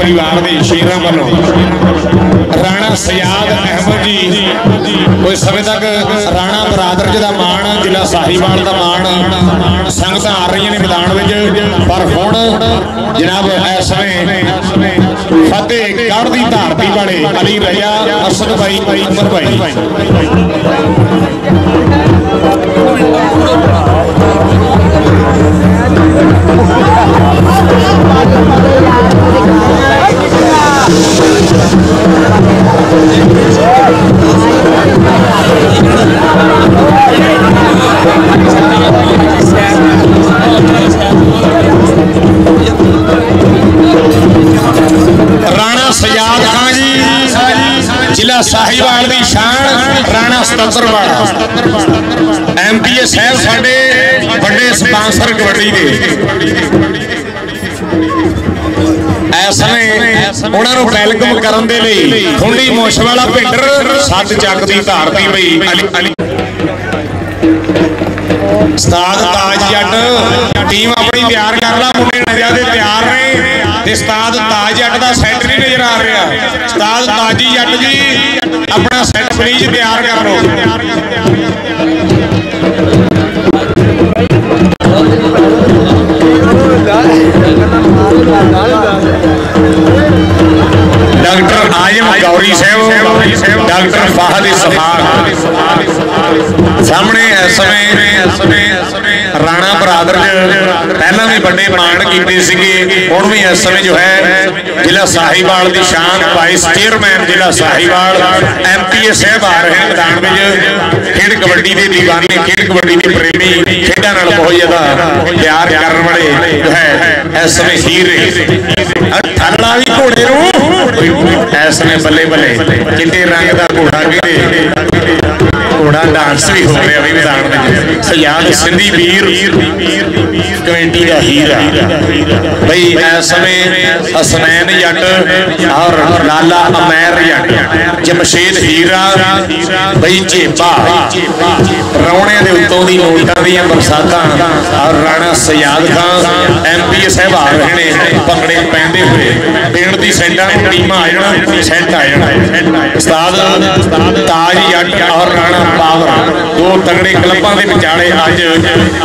परिवार के शेरां वालों राणा सयाद अहमद जी कोई समय तक राणा बरादर जी का मान जिला साहिवाल का मान संगत आ रही ने मैदान में पर हुण जनाब इस समय फतेहगढ़ की धरती वाले अली रजा असद भाई उमर भाई राणा सयाद खान जी जिला साहिवाल की शान राणा सतंदरवाड़ा MPA साहब साडे बड़े स्पॉन्सर कबड्डी के उन्होंने वेलकम करने के लिए खुंडी मुछ वाला पिंडर सत जग की धरती पई उस्ताद ताज जट टीम अपनी तैयार कर ला मुंडे नजर दे तैयार ने उस्ताद ताज जट का सैट नहीं नजर आ रहा उस्ताद ताजी जट जी अपना सैट प्लीज तैयार कर लो डॉक्टर आजम गौरी साहब डॉक्टर फाहद सामने इस समय राणा बरादर पहला भी बड़े मान किए हुण भी इस समय जो है जिला साहिवाल की शान वाइस चेयरमैन जिला साहिवाल MPA साहब आ रहे हैं मैदान में खेड कबड्डी के दीवाने खेड कबड्डी के प्रेमी खेडा नाल बहुत ज्यादा प्यार करने वाले जो है इस समय हीरे थल्ला भी घोड़े इस समय बल्ले बल्ले कितने रंग का घोड़ा कि घोड़ा डांस भी हो रहा भी मैदान में सयाद सिंधी वीर कमेटी का हीरा भाई इस समय हसनैन जट और लाला अमैर जट जमशेद हीरा भाई चेपा रौने के उत्तों की नोटां दी बरसातां और राणा सयाद खान MPA साहब आ रहे हैं भंगड़े पैंदे हुए पिंड की सेंटा टीम आ जाना सेट आ जाना उस्ताद ताज जट और राणा पावर दो तगड़े क्लबां दे विचाले अज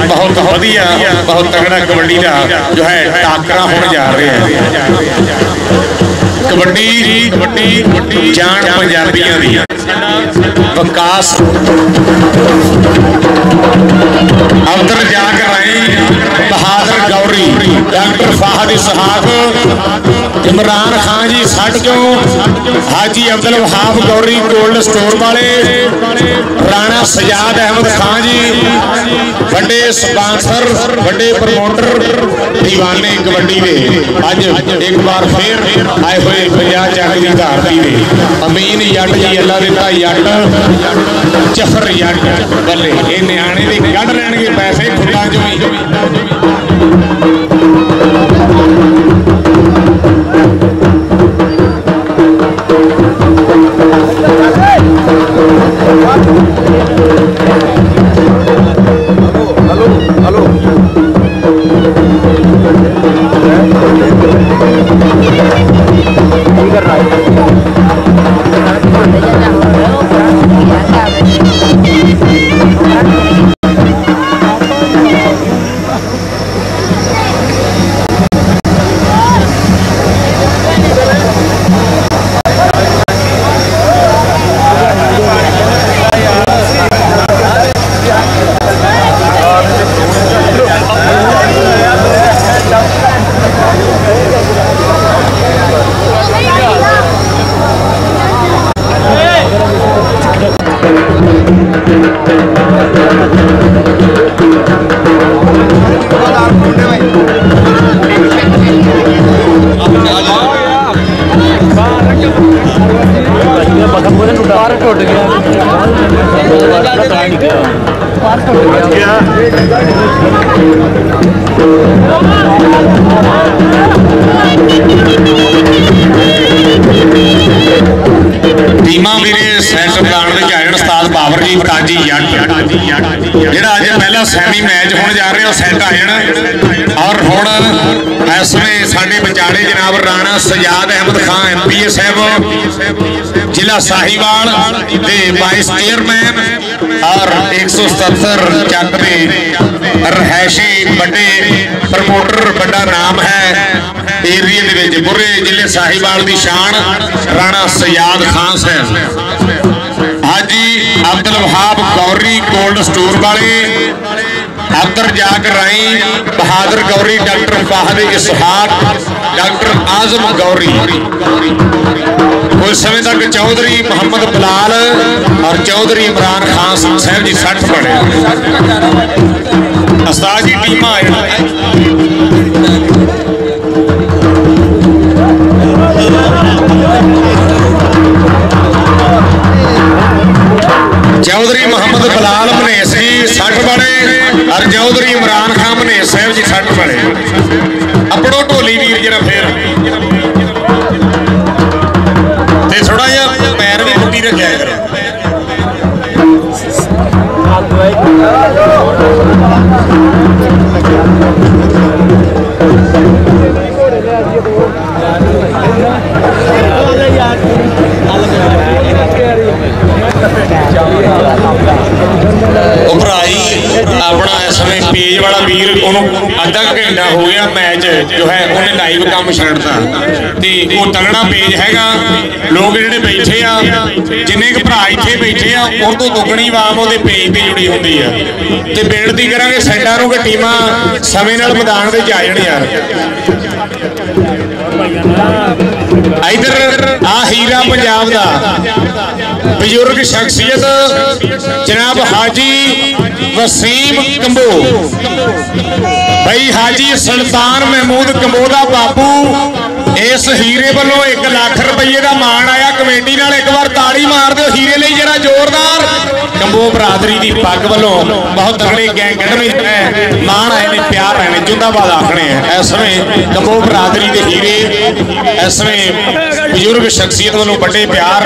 बहुत वधिया बहुत तगड़ा कबड्डी का जो है टाकरा होने जा रहा है कबड्डी जान पंजाबियों दी विकास अवतर जाकर आई बहादुर गौरी डॉक्टर फाहद इसहाक इमरान खान जी सट चो हाजी अब्दुल वहाब गौरी कोल्ड स्टोर वाले राणा सजाद अहमद खान जी बड़े स्पॉन्सर बड़े प्रमोटर दीवाने कबड्डी के अज एक बार फिर आए हुए 50 जग की धरती के अमीन जट जी अल्लाह दिता जट जफर जट बल्ले ये नियाणे भी कढ़ लैणगे पैसे खुदा चो टीमा वीरे सैट मैदान में आए उस्ताद बाबर जी ताजी जेड़ा अज पहला सैमी मैच होने जा रहा सैट आ जाना और हुण इस समय साडे साडे विचाले जनाब राणा सजाद अहमद खान MPA साहब जिला साहिवाल दे वाइस चेयरमैन और 177 चक दे रहायशी बड़े प्रमोटर बड़ा नाम है एरिए दे विच बुरे जिले साहिवाल दी शान राणा सजाद खान साहब हाजी अब्दुल वहाब गौरी कोल्ड स्टोर वाले अब्दुल जाकर राई बहादुर गौरी डॉक्टर फाहद इसहाक डॉक्टर आजम गौरी कुछ समय तक चौधरी मोहम्मद बिलाल और चौधरी इमरान खान साहब जी 60 बने उस्ताद जी टीम चौधरी मोहम्मद बिलाल मनेस जी 60 बने और चौधरी इमरान खान मनेस साहब जी 60 बने अपनों ढोली वीर जरा फिर थोड़ा जा पैर भी मुट्टी रखा करो अपना इस समय पेज वाला वीर अद्धा घंटा हो गया मैच जो है उन्हें लाइव काम छड़ता तो वो तगड़ा पेज हैगा लोग जिहड़े बैठे आ जिन्ने भरा इत्थे बैठे आ उस तो दुगनी आवाम वो पेज से जुड़ी होंगी है तो बेनती करांगे साइडां नूं कि टीमां समय नाल मैदान दे आ जाण यार इधर आ हीरा पंजाब दा बुजुर्ग शख्सियत जनाब हाजी वसीम कंबो भाई हाजी सुल्तान महमूद कंबो दा बापू इस हीरे वालों 1 लाख रुपये का मान आया कमेटी नाल एक बार ताड़ी मार दो हीरे लिए जरा जोरदार कंबो बरादरी की पग वालों बहुत तगड़े गैंग मान आए ने प्यार आए ने जिंदाबाद आखने हैं इस समय कंबो बरादरी के हीरे इस समय बुजुर्ग शख्सियत वालों बड़े प्यार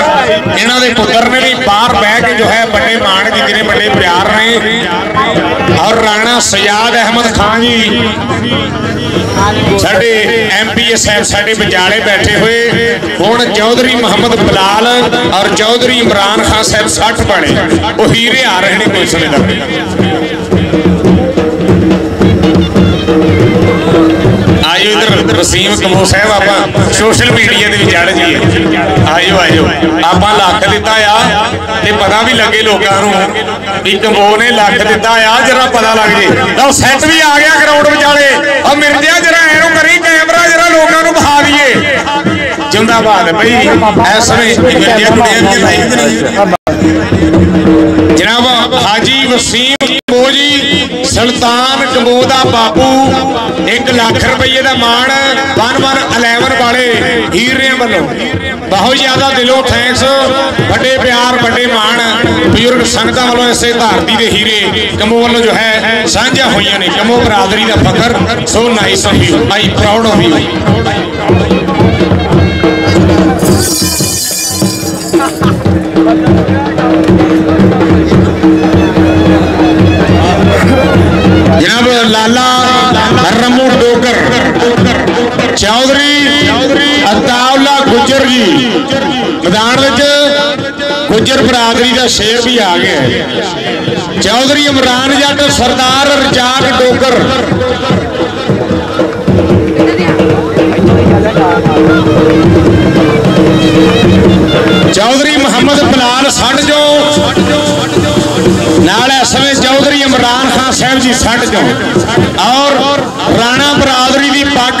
इन्हों के पुत्र ने भी बाहर बह के जो है बड़े मान किए ने बड़े प्यार ने और राणा सजाद अहमद खान जी साडे MPA साहब साडे विचाले बैठे हुए हुण चौधरी मोहम्मद बिलाल और चौधरी इमरान खान साहब 60 बने वो हीरे आ रहे हैं कोई समय तक आयो इधर वसीम कंबो साहब आप सोशल मीडिया के विचाले जी आयो आयो आप लख दिता आ पता भी लगे लोगों भी कंबो ने लख दिता आ जरा पता लग जाए लो सैट भी आ गया ग्राउंड विचाले और मिर्जा जरा एनू करी कैमरा जरा लोगों को बहा दिए जिंदाबाद भाई इस समय जनाब हाजी वसीम कंबो जी सुल्तान कंबो दा बापू 1 लाख रुपये का मान 111 वाले हीरियां वालों बहुत ज्यादा दिलों थैंक्स बड़े प्यार बड़े मान बुजुर्ग संगतां वालों इसे धरती के हीरे कंबो वालों जो है साझा हुई ने कंबो बरादरी का फखर so nice of you I proud of you जनाब लाला रमू डोकर चौधरी अताउल्ला गुजर जी मैदान गुजर बरादरी का शेर भी आ गया चौधरी इमरान जट सरदार रजाक डोकर चौधरी मोहम्मद बिलाल सड़ जो नाल इस समय चौधरी इमरान खान साहब जी सड़ जो और राणा बरादरी की पग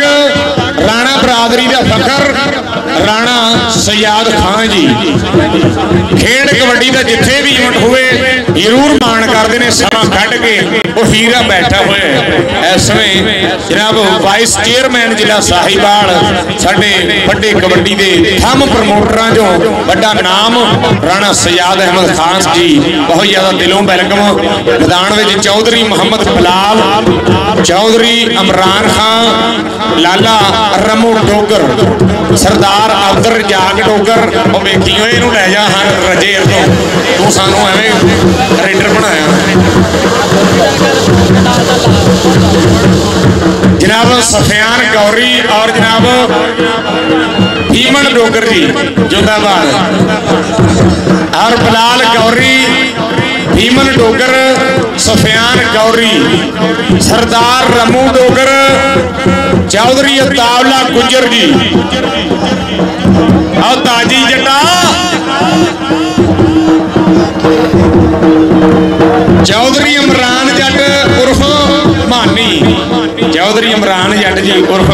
राणा बरादरी का फखर राणा सजाद खान जी खेड कबड्डी का जिथे भी इवेंट हुए जरूर मान करते हैं समा कढ़ के वो हीरा बैठा हुआ है इस समय जनाब वाइस चेयरमैन जिला साहिवाल साडे बड़े कबड्डी के थम प्रमोटरां जो बड़ा नाम राणा सजाद अहमद खान जी बहुत ज्यादा दिलों वेलकम मैदान में चौधरी मोहम्मद बिलाल चौधरी इमरान खान लाला रमू डोगर सरदार अब्दुल रजाक डोगर वेखियो इनू लै जा हर रजेर तो तू सानू एवें रेडर बनाया जनाब सफियान गौरी और जनाब भीमन डोगर जी जिंदाबाद और बिलाल गौरी भीमन डोगर सफियान गौरी सरदार रमू डोगर चौधरी अतावला गुजर जी और ताजी जटा चौधरी इमरान जट उर्फ मानी चौधरी इमरान जट जी उर्फ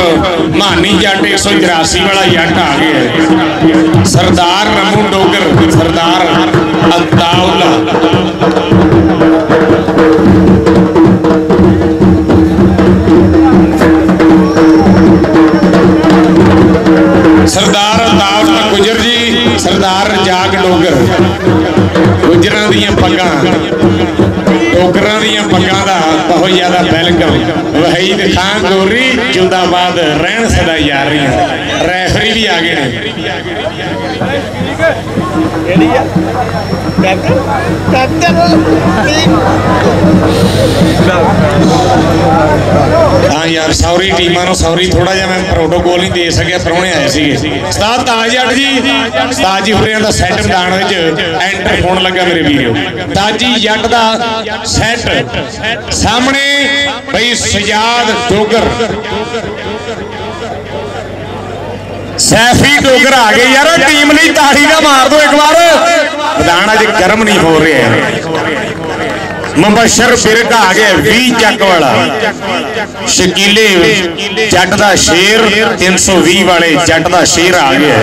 मानी जट 183 वाला जट आ गया सरदार रमू डोगर सरदार अतावला सरदार अतावला गुजर जी सरदार रजाक डोगर गुजरां दियां पग्गां डोगरां दियां पग्गां दा बहुत ज्यादा वेलकम वहीद खान गोरी जिंदाबाद रहन सदा यारियां रेफरी भी आ गए ने हाँ यार सॉरी टीमां नूं सॉरी थोड़ा जिहा मैं प्रोटोकॉल नहीं दे सकिया प्राहुणे आए सीगे उस्ताद ताज जट जी उस्ताद जी होरियां दा सैट मैदान विच एंटर होण लगा मेरे वीरो ताजी जट दा सैट सामने भाई सजाद डोगर सैफी डोगर आ गए यार टीम नहीं ताड़ी का मार दो एक बार मैदान अज गर्म नहीं हो रहा है मुबशर बिरक आ गया 20 चक वाला शकीले जट दा शेर 320 वाले जट दा शेर आ गया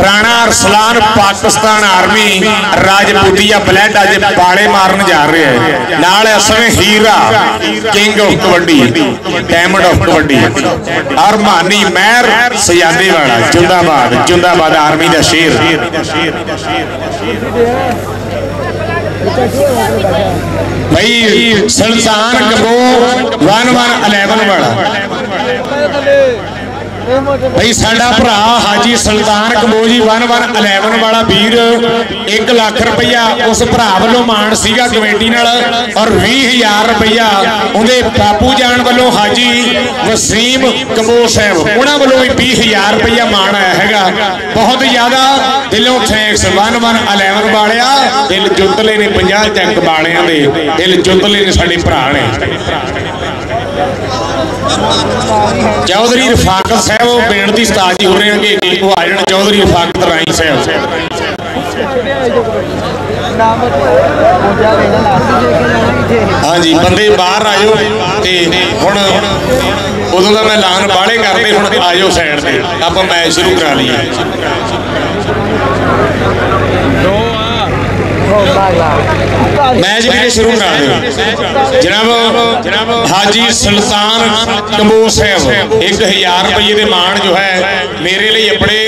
राणा अरसलान पाकिस्तान आर्मी राजपूतिया ब्लैड अज बाले मारन जा रहे हैं नाल इस समय Heera king of kabaddi diamond of kabaddi और मानी महर सजादे वाला जिंदाबाद आर्मी दा शेर भाई सुल्तान कबो 1-1-11 वाला भाई साडा भरा हाजी सुल्तान कबोजी 1-1-11 वाला वीर 1 लाख रुपया उस भरा वालों मान सीगा कमेटी नाल और 20,000 रुपया उहदे बापू जान वालों हाजी वसीम कबो साहब उन्हां वालों भी 20,000 रुपया मान आया हैगा बहुत ज्यादा दिलों थैंक्स 1-1-11 वालिया दिल जुतले ने 50 चंक वालियां दे दिल जुतले ने साडे भरा ने चौधरी रफाकत साहब बेनती उस्ताद जी हो रहे हैं कि वो आ जाए चौधरी रफाकत राई साहब हाँ जी बंदे बाहर आयो ते हुण उदों दा मैं ऐलान बाहले करते हुण आजो साइड से आप मैच शुरू करा लीए मैच भी शुरू करा दो जनाब हाजी सुल्तान कबो साहब 1,000 रुपये के मान जो है मेरे लिए अपने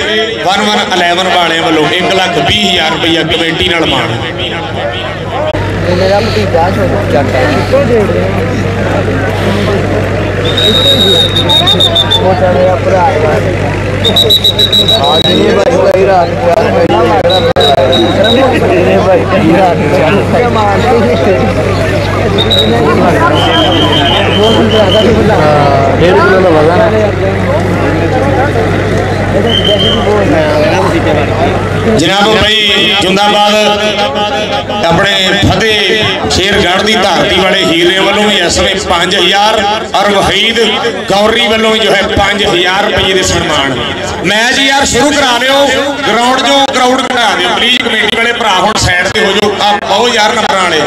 1-1-11 वाले वालों 1,20,000 रुपया कमेटी नाल मान मेरा भतीजा जनाब भाई जिंदाबाद अपने फतेह शेरगढ़ की धरती वाले हीरे वालों भी इस समय 5,000 और वहीद गौरी वालों जो है 5,000 रुपये के सम्मान मैच यार शुरू करा लियो ग्राउंड जो क्राउड घटा दियो प्लीज कमेटी वाले भरा हुण साइड ते हो जाओ आप बहुत यार नंबर वाले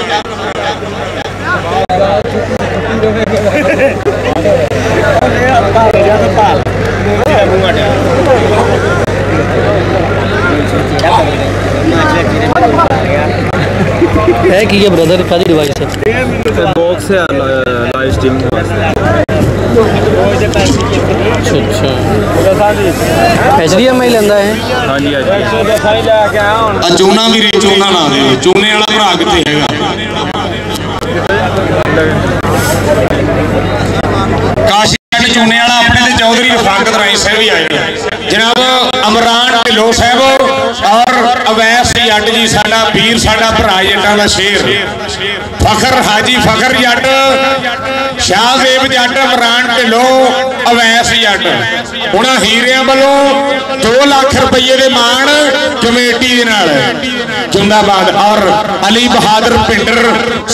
है कि ये ब्रदर का डिवाइस है बॉक्स है लाइव स्ट्रीमिंग अच्छा HDMI लेंदा है हाँ जी चूना भी चूना ला दे चूने वाला भरा कितने हैगा काशी जट चूने वाला अपने ते चौधरी रफाकत राय साहब भी आए जनाब अमरान ढिल्लों साहब और अवैस जट जी साडा वीर साडा भरा जटां दा शेर फखर हाजी फखर जट शाहजेब जट अमरान ढिल्लों अवैस जट उन्हां हीरियां वालों 2 लाख रुपये दे मान कमेटी दे नाल जिंदाबाद और अली बहादुर पिंडर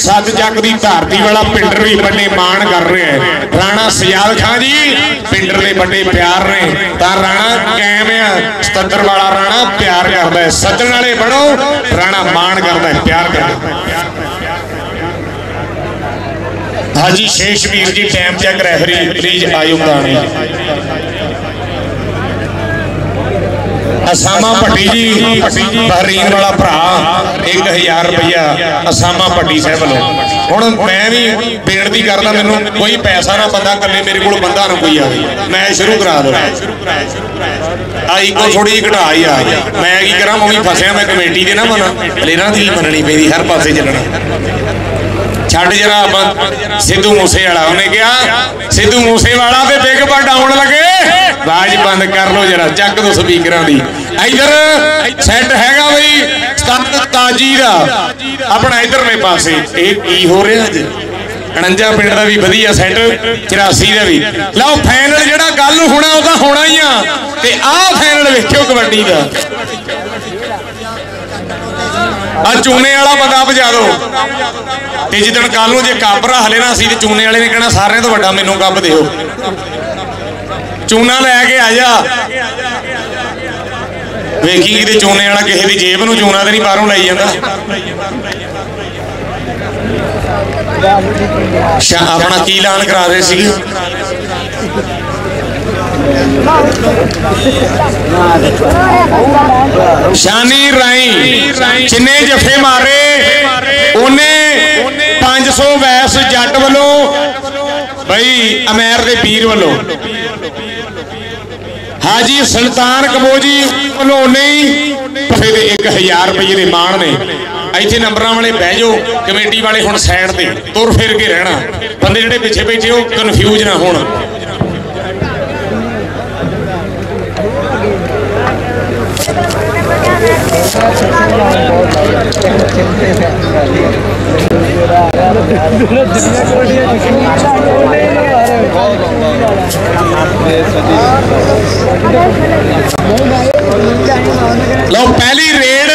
सद जग दी धरती वाला पिंडर भी बड़े मान कर रहे हैं राणा सजाद खान जी पिंडर दे बड़े प्यार ने तां राणा कैम है सतर वाला राणा प्यार करता है सदन वाले बनो राणा मान करता है प्यार करता है हाजी शेषवीर जी time check referee please Ayub दानी असामा भट्टी जी बहरीन वाला भरा 1000 रुपया असामा भट्टी साहब वालों हुण मैं भी बेनती करदा मैनूं कोई पैसा ना बंदा कल्ले मेरे कोल बंदा ना कोई आवे मैं शुरू करा दो आई को थोड़ी घटा ही आ मैं की करा मैं भी फसिया मैं कमेटी दे ना मना लेना दी मननी पैंदी हर पासे चलना छड़ जरा सिद्धू मूसे वाला उन्हें कहा सिद्धू मूसे वाला ते बिग बाड आउण लगे आवाज बंद कर लो जरा चक दो स्पीकर दी इधर सेट हैगा बई ताजी दा अपना इधरले पासे ये की हो रहा अज 49 पिंड का भी वधिया सेट 84 का भी लो फाइनल जेड़ा गल होना ओदा होना ही आ ते आ फाइनल वेखियो कबड्डी दा आ चूने वाला बंदा बजा दो ते जिदन कल नूं जे कप रख लेना सी ते चूने वाले ने कहना सारे तो वड्डा मैनूं कप दिओ चूना लैके आ जा वेखी किते चूने वाला किसी की जेब नूं चूना तो नहीं बाहरों लाई जाता अपना की ऐलान करा रहे सी शानी राई जिन्ने जफे मारे उन्हें 500 वैस जट वालों बई अमेर दे पीर वालों हाजी सुल्तान कबोजी वालों नहीं 1000 रुपये के मान ने इतने नंबर वाले बह जाओ कमेटी वाले हुण साइड ते तुर फिर के रहना बंदे जिहड़े पिछे बैठे हो कन्फ्यूज ना होण लो पहली रेड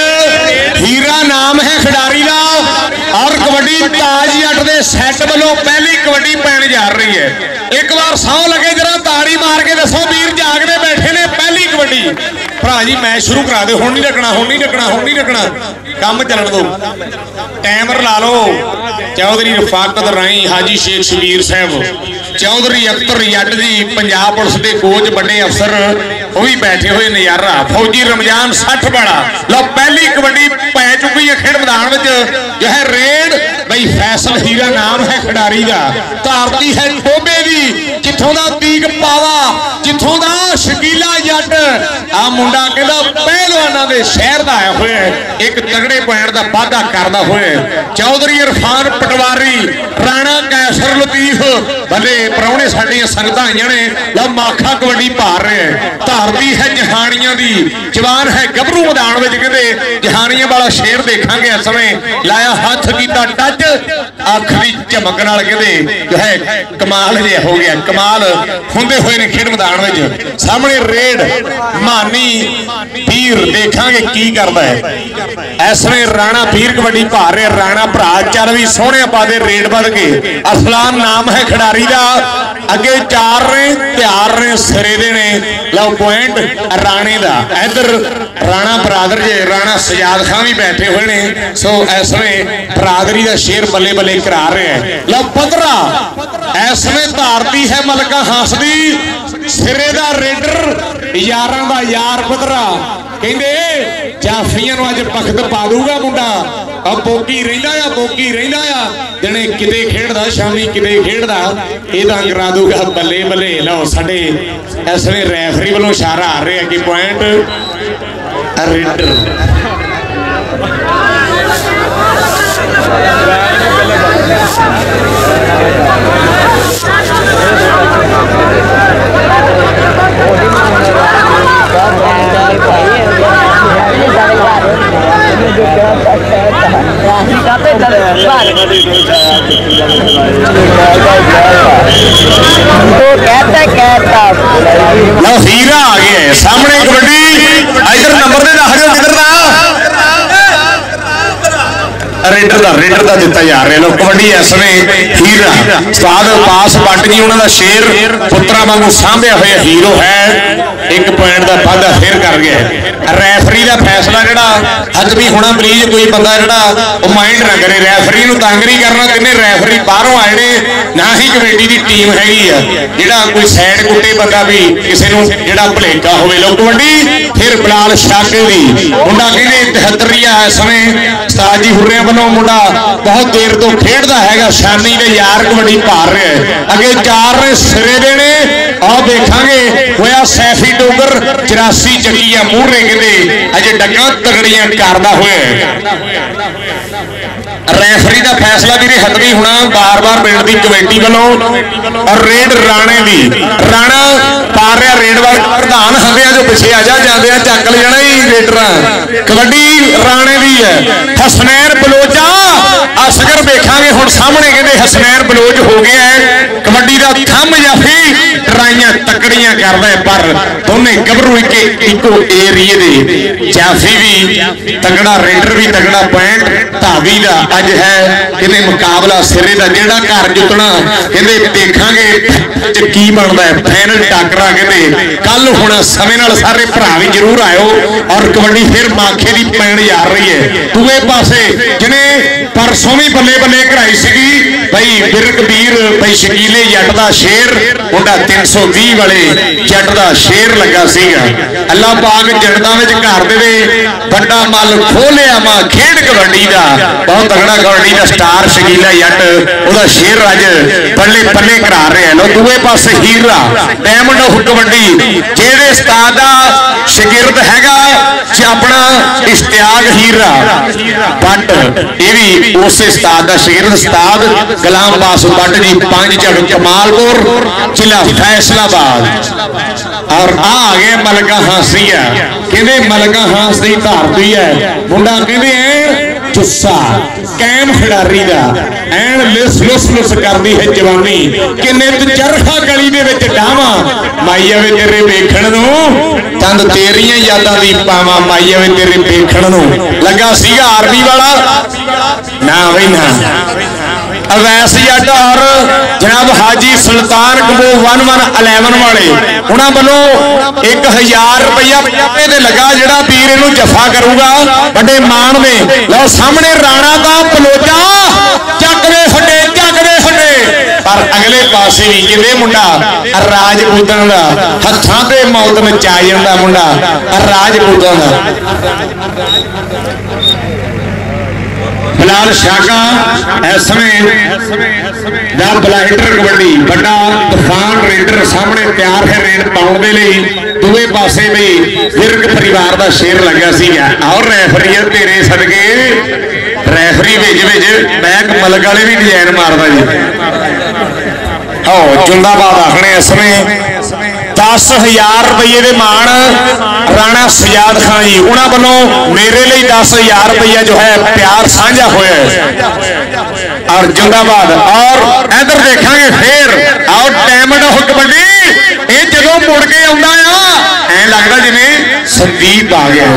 हीरा नाम है खिडारी का और कबड्डी ताज जट दे सैट वालों पहली कबड्डी पैन जा रही है एक बार सौ लगे जरा ताड़ी मार के दसो वीर जागते बैठे ने पहली कबड्डी भरा जी मैच शुरू करा दो हुण नहीं रखना हुण नहीं रखना हुण नहीं रखना काम चलन दो टाइमर ला लो चौधरी रफाकत राई हाजी शेख शबीर साहब चौधरी अख्तर जट जी पंजाब पुलिस के कोच बड़े अफसर वो भी बैठे हुए नजारा फौजी रमजान 60 वाला लो पहली कबड्डी पै चुकी है खेड मैदान में जो है रेड भाई फैसल हीरा नाम है खिडारी का धारती है टोबे की जिथों का तीक पावा जिथों का शकीला जट आ मुंडा कहता पहलवाना के शहर का आया हुआ एक तगड़े पॉइंट का वाधा करता हुआ चौधरी इरफान पटवारी राणा कैसर लतीफ भले प्राहुणे साडियां संगतां आईयां ने लो माखा कबड्डी भार रहे हैं धारती है जहानियां दी जवान है गभरू मैदान में कहते जहानियां वाला शेर देखांगे इस समय लाया हाथ कीता टच अख दी झमक नाल कहते जो है कमाल जे हो गया कमाल हुंदे हुए ने खेड मैदान में सामने रेड मानी पीर देखांगे की करता है इस समय राणा पीर कबड्डी भार रहे राणा भरा चल भी सोहने पादे रेड बद के असलान नाम है खिडारी का अगे 4 ने तैयार ने सिरे दे ने लो पॉइंट राणे का इधर राणा बरादर जे राणा सजाद खान भी बैठे हुए ने सो इस समय बरादरी का शेर बल्ले बल्ले करा रहे हैं लो पदरा इस समय धारती है मलका हंसदी सिरे का रेडर यारां दा यार पदरा कहंदे जाफियां नूं अज पखत पा दूगा मुंडा अब बोकी रहिंदा आ जने किते खेडदा शामी किते खेडदा इहदा करा दूगा बल्ले बल्ले लो साडे इस वे रैफरी वालों इशारा आ रहा है कि पॉइंट रेडर लो हीरा आ गया है सामने कबड्डी इधर नंबर दे दस जो किधर दा रेडर का दिता जा रहा है। लो कबड्डी इस समय हीरा उस्ताद पास पट जी उन्होंने शेर पुत्रा वांगू सांभिया होया हीरो है। एक पॉइंट का वाधा फिर कर गया। रैफरी का फैसला जो हजमी होना प्लीज कोई बंदा जो माइंड ना करे रैफरी तंग नहीं करना किन्ने रैफरी बाहरों आए ने ना ही कमेटी की टीम हैगी है जो कोई सैड कुट्टे बंदा भी किसी जो भुलेखा हो। लो कबड्डी फिर बिलाल शाकिल दी मुंडा कहने 73 इस समय उस्ताद जी हुर्रियां वालों मुंडा बहुत देर तो खेडदा हैगा शानी दे यार कबड्डी पार रहा है। अगे 4 ने सिरे देने और देखांगे होया सैफी डोगर 84 चक्कियां मूहरे कहते अजे डग्गा तगड़ियां करदा होया। रैफरी का फैसला भी हतमी होना बार बार पिंड की कमेटी वालों और रेड राणे दी राणा पा रहा रेड वाल प्रधान हमें जो पिछे आ जाते चक ले जाना ही रेडर कबड्डी राणे दी है। हसनैन बलोचा असगर देखांगे हुण सामने कहते हसनैन बलोच हो गया है। कबड्डी का थंब जाफी ट्राइयां तकड़ियां करदा है पर दोने गबरू इको एरिए दे जाफी भी तगड़ा रेडर भी तगड़ा पॉइंट धावी का अज है कहते मुकाबला सिरे का जेड़ा घर जुटना कहते देखांगे की बनता है फाइनल टाकरा कहते कल होना समय नाल सारे भरा भी जरूर आयो और कबड्डी फिर माखे की पैन जा रही है। दूए पासे जिन्हें परसों भी बल्ले बल्ले कराई सी भाई बिरक वीर भाई शकीले जट का शेर मुंडा 320 वाले जट का शेर लगा सीगा। अल्लाह पाक जन्नतां विच घर दे बड़ा मल खोलिया मां खेड कबड्डी का बहुत तगड़ा कबड्डी का स्टार शकीला जट ओदा शेर अज पल्ले पल्ले करा रहे हैं। लो दूए पासे हीरा डायमंड ऑफ कबड्डी जेड़े उस्ताद दा शागिर्द हैगा अपना इश्तियाक हीरा बट ये भी उस उस्ताद दा शागिर्द उस्ताद गुलाम बास बट जी 5 चढ़ कमालपुर जिला फैसलाबाद और आ गए मलका हासिया कहते मलका हास की धरती है मुंडा कहते जुस्सा कैम खिडारी का एन लिस लुस लुस करती है जवानी किन्ने चरखा गली दे विच डावा माई आवे तेरे वेखण नूं चंद तेरियां यादां दी पावा माई आवे तेरे वेखण नूं लगा सीगा आर्मी वाला ना बई ना अवैस जट और जनाब हाजी सुल्तान कबो 1111 वाले उन्होंने वालों 1000 रुपया दे लगा जड़ा वीर इनू जफा करूगा बड़े मान में। लो सामने राणा का पलोचा चकदे फटे पर अगले पासे भी किते मुंडा राजपूतां दा हत्थां ते मौत मचा जांदा मुंडा राजपूतां दा। बिलाल शाका इस समय ब्लाइंडर कबड्डी बड़ा तूफान रेडर सामने तैयार है रेड पाउण दे लई। दूए पासे भी विरक परिवार का शेर लगा सीगा और रैफरी तेरे सदके रैफरी विच बैक मलक वाले भी डिजाइन मारदा जी। जिंदाबाद आखने इस समय 10,000 रुपये के मान राणा सजाद खान जी उन्होंने वालों मेरे लिए 10,000 रुपया जो है प्यार साझा होया और जिंदाबाद। और इधर देखांगे फिर और डायमंड ऑफ कबड्डी ये जो मुड़ के आउंदा ऐ लगता जिवें संदीप आ गया।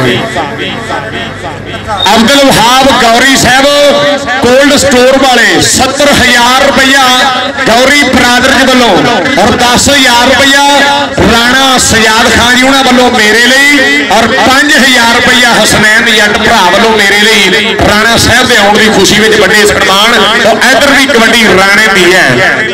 अब्दुल वहाब गौरी साहब कोल्ड स्टोर वाले 70,000 रुपया गौरी ब्रादर्स वालों और 10,000 रुपया राणा सजाद खान जी उन्होंने वालों मेरे लिए और 5,000 रुपया हसनैन जट भरा वालों मेरे लिए राणा साहब के आने की खुशी में बड़े सन्मान। तो इधर भी कबड्डी राणे की है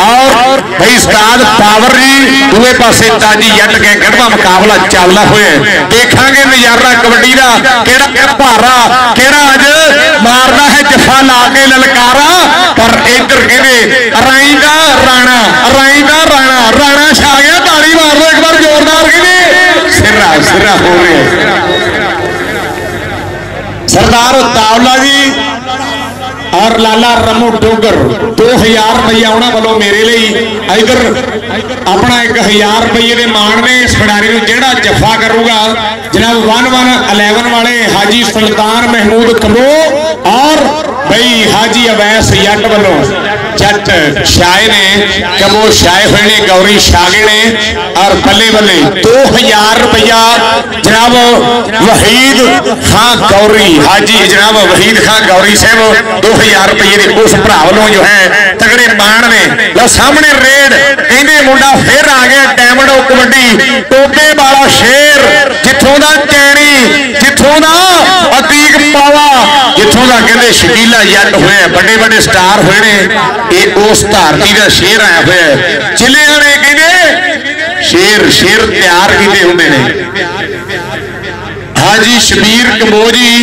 और भाई उस्ताद पावर जी दूसरे पासे ताजी जट के गढ़वा मुकाबला चलता हुए देखांगे नजारा कबड्डी का केड़ा भारा केड़ा अज मारना है जफा ला के ललकारा। पर इधर कहते राईदा राणा राणा छा गया ताली मार दो एक बार जोरदार कहते सिरा सिरा हो रहे सरदार तावला जी और लाला रमू डोगर 2,000 रुपया उन्होंने वालों मेरे लिए इधर अपना 1,000 रुपये के मान ने इस खिडारी को जेड़ा जफा करूगा जनाब 1111 वाले हाजी सुल्तान महमूद कबो और बई हाजी अवैस जट वालों जट शाये ने कबो शाये हुए ने गौरी शागे ने और बल्ले बल्ले 2000 रुपया जनाब वहीद खां गौरी हाजी जनाब वहीद खां गौरी साहब 2000 रुपये के उस भरा वालों जो है तगड़े मान ने लो सामने रेड कहते मुंडा फिर आ गया डायमंड कबड्डी टोबे वाला शेर जिथों दा कैरी जिथों दा अतीक पावा जिथों दा कहते शकीला जट हुए बड़े बड़े स्टार हुए ने ये उस धरती का शेर आया हुआ है चिलिया ने कहते शेर शेर तैयार किए होंगे ने हाजी शबीर कंबोजी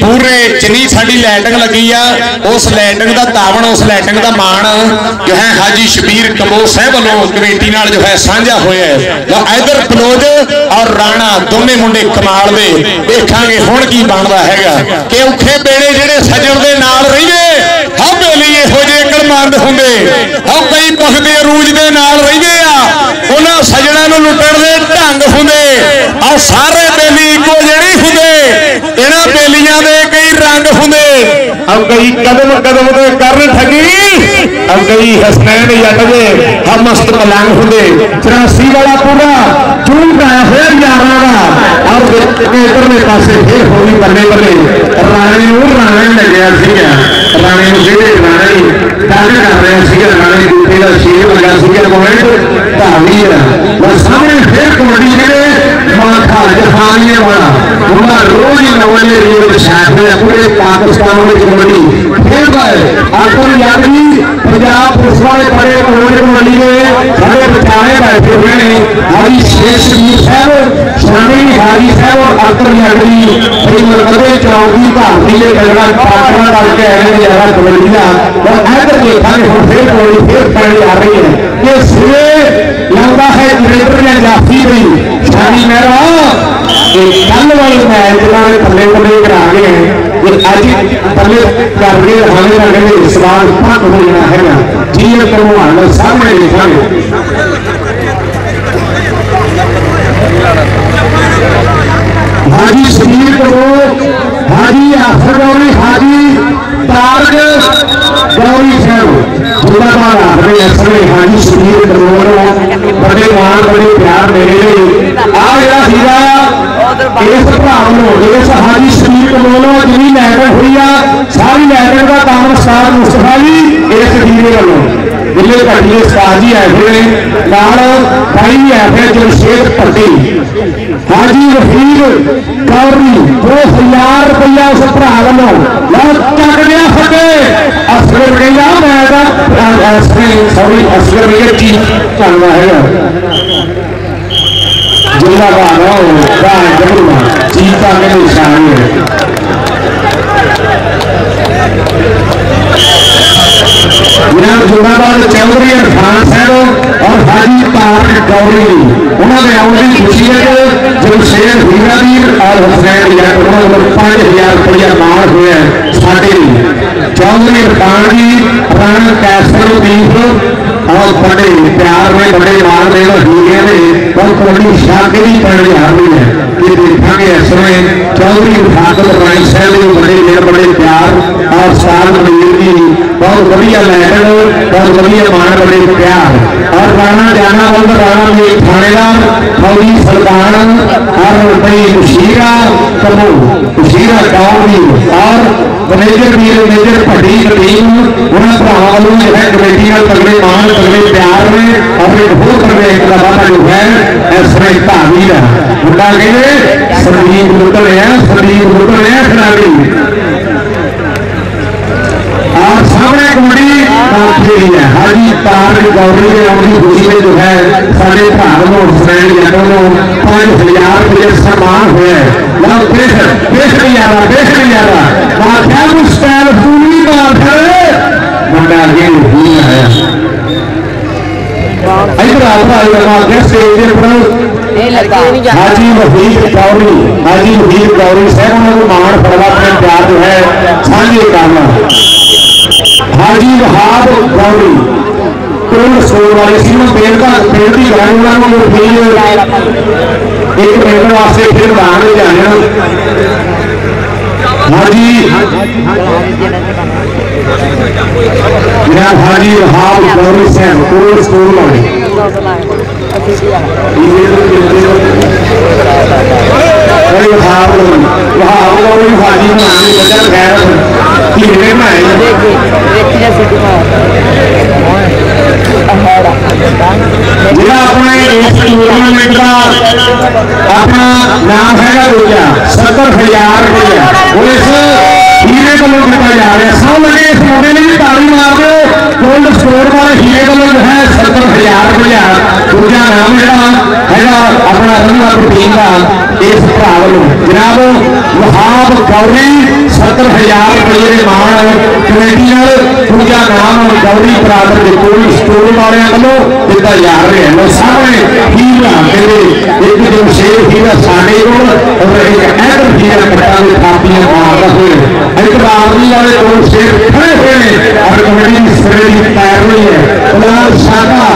पूरे जिनी साड़ी लैंडिंग लगी आ उस लैंडिंग का तावन उस लैंडिंग का मान जो है हाजी शबीर कंबोज साहब वालों कमेटी नाल जो है साझा होया है। इधर पनोज और राणा दोनों मुंडे कमाल दे देखांगे हुण की बनदा हैगा कि औखे बेड़े जिहड़े सजण दे नाल रहिंदे हर बेली इहो जे कलमंद हुंदे हर कई पखदे अरूज दे नाल रहिंदे आ उन्हां सजणा नूं लुੱਟਣ दे ढंग हुंदे और सारे बेली इको नहीं हुंदे इन्हां बेलियां दे कई रंग हुंदे अब कई कदम कदम ते करन ठगी अब कई हसनैन जट दे हम मस्त मलंग हुंदे 84 वाला पूरा चून पाया होया यारां दा और इधरले पासे फिर होई बल्ले बल्ले राणे नूं राणे लगया सीगा राणे नूं जेड़े राणे दाग कर रहे सीगा राणे दूसरे दा शेर लगा सीगा पॉइंट धावी है सामने फिर कबड्डी जेड़े माथा जहानिया वाला उनका रोज ही नवले रेल छाट है पूरे पाकिस्तान में कबड्डी फिर गए आखिर यादवी पंजाब पुलिस वाले बड़े कबड्डी में बड़े बचाए बैठे हुए हैं हाजी शेष साहब शामिल हाजी साहब और आखिर यादवी बड़ी मरकजे चौकी भारती के गलड़ा पाटना करके आए जरा कबड्डी का और इधर देखा कि फिर कबड्डी फिर पहले आ रही है ये सिरे लगता है क्रिकेटर ने जाफी गई शादी मेरा कल वाले मैच में थले थले करा गए हैं अज थले करके हमें लगे सवाल पक हो जाना है जी करवाना सामने देखा हाजी शबीर कपूर हाजी आफर गौरी हाजी तारग गौरी साहब जिलाबाद अपने असले हाजी शबीर कपूर बड़े मान बड़े प्यार मेरे लिए आ गया सीधा इस भाव इस हाजी शबीर कपूर जिनी लैंडिंग हुई आ सारी लैंडिंग का काम स्टार मुस्तफा जी इस हीरे वालों जिले घटी स्टार जी आए हुए नाल भाई आए हुए जमशेद भट्टी हाजी वफीर गौरी 2000 रुपया उस भरा वालों चक दिया सके असगर कहिया मैं सॉरी असगर भैया जी करना है जिला जीता के निशान है जोड़ाबाद चौधरी इरफान साहब और हाजी तारक गौरी उन्होंने आने की खुशी है जमशेद हीरावीर और हुसैन जट उन्होंने 5000 रुपया मान हुआ साढ़े चौधरी इरफान जी राणा कैसर दीप और बड़े प्यार में बड़े मान में हीरे ने और कबड्डी शादी भी पढ़ने आ रही है ये देखा इस समय चौधरी इरफान राय साहब बड़े बड़े प्यार और साल महीने की बहुत बढ़िया लैंड बहुत बढ़िया मान बड़े प्यार और राणा जाना बंद राणा में थानेदार फौजी सरदार और भाई मुशीरा कबू मुशीरा चौधरी और मैनेजर मैनेजर भट्टी टीम उन्होंने भरावालों जो है कमेटी का तगड़े मान तगड़े प्यार में अपने बहुत तगड़े एक दफा जो है इस समय भावी है मुंडा कहते संदीप मुद्दल है खिलाड़ी और सामने कबड्डी है हाजी तारक गौरी ने अपनी खुशी में जो है साढ़े भाग में हुसैन यादव को 5000 रुपये सम्मान हुए बेश नहीं आ रहा बादशाह को स्टाइल पूरी बात है मुंडा आगे नहीं आया इधर आगे स्टेज पर हाजी वहीद गौरी साहब उन्होंने मान पड़वा अपने प्यार जो है साझे करना हाजी वहाब गौरी कोल सोल वाले सी बेनती एक मिनट वास्ते फिर दान जाने हाजी जनाब हाजी वहाब गौरी साहब कोल्ड स्टोर वाले वहाब गौरी हाजी बनाने वजह खैर हीरे बनाए जिला अपने इस टूर्नामेंट का अपना नाम है दूजा 70,000 रुपया वो इस हीरे को दिता जा रहा है। सब लगे इस मुंडे ने भी ताली मार दो कोल्ड स्टोर वाले हीरे को जो है 70,000 रुपया दूजा नाम है अपना रंगला टीम का इस भरा वालों जनाब वहाब गौरी 70,000 रुपये के मान कमेटी दूजा नाम गौरी बरादर के कोल्ड स्टोर वाले वालों दिता जा रहा है। सामने हीरा एक जो शेर हीरा साढ़े और एक ऐदर हीरा कट्टा में थापियां मारता हुए एक आर्मी वाले दो शेर खड़े हुए और कमेटी की सरेली तैयार हुई है। उलाल शाखा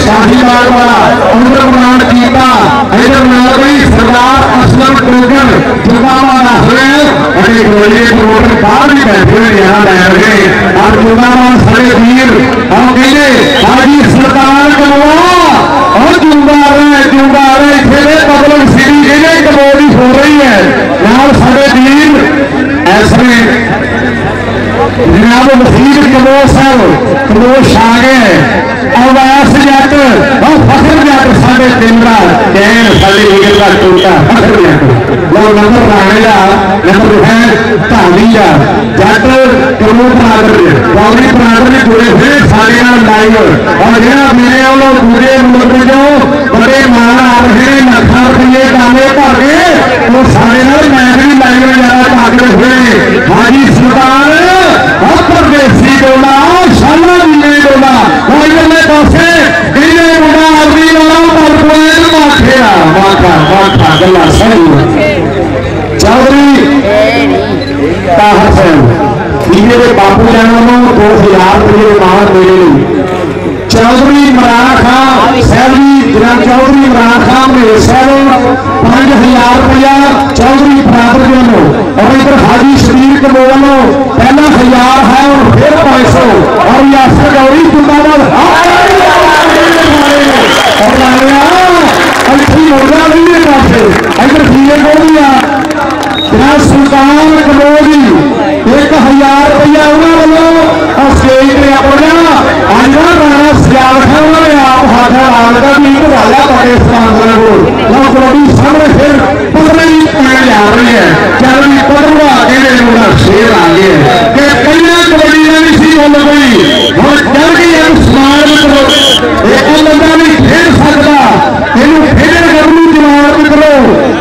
शाहीवाल वाला उम्र प्रमाण कीता इधर नागरी सरदार असलम टोकन जुगामा हुए और एक गोली प्रोमोटर बाहर भी बैठे हुए यहाँ बैठ गए और जुगामा सरे वीर हम कहे हाजी सरकार करवा और जुगा रहे खेले पब्लिक सिटी इन्हें कमोडी हो रही है नाल सारे वीर ऐसे जनाब वसीर कमोश साहब कमोश आ गए अवैस जट और फखर जट साढ़े तिमरा कैन साढ़े लीगल का टूटा फखर जट वो नंबर राणे का नंबर है धानी का जट कमोश बरादर गौरी बरादर ने पूरे फिर सारे लाइव और जरा मेरे वालों पूरे मुल्क जो बड़े मान आ रहे हैं लाखों रुपये काले भर के वो सारे मैच भी लाइव ज्यादा भागते हुए हाजी सरदार और परदेसी बोला शाला जिले बोला इधरले पासे इन्हें मुंडा आदमी वाला परपोएन माखेरा माखा गला सही चौधरी ताहर सिंह इन्हें के बापू जान 2,000 रुपये मान मिले चौधरी इमरान खान सैलरी जनाब चौधरी इमरान खान ने सैलरी 5,000 रुपया चौधरी बराबर जो और इधर हाजी शबीर के वालों पहला 1,000 है और फिर 500 और यासर गौरी जिंदाबाद इधर हीरे गोलिया जनाब सुल्तान कमोदी 1,000 रुपया उन्होंने और स्टेज पे अपना आना राणा सियाल खान ने आप हाथ आलका भी वाला पाकिस्तान को कबड्डी सामने फिर 15 पॉइंट जा रही है चल भी 15 आगे शेर आ गए कि पहला कबड्डी नहीं सी हो गई और डर गई स्मार्ट एक बंदा नहीं खेल सकता इन फिर गर्मी जमानत करो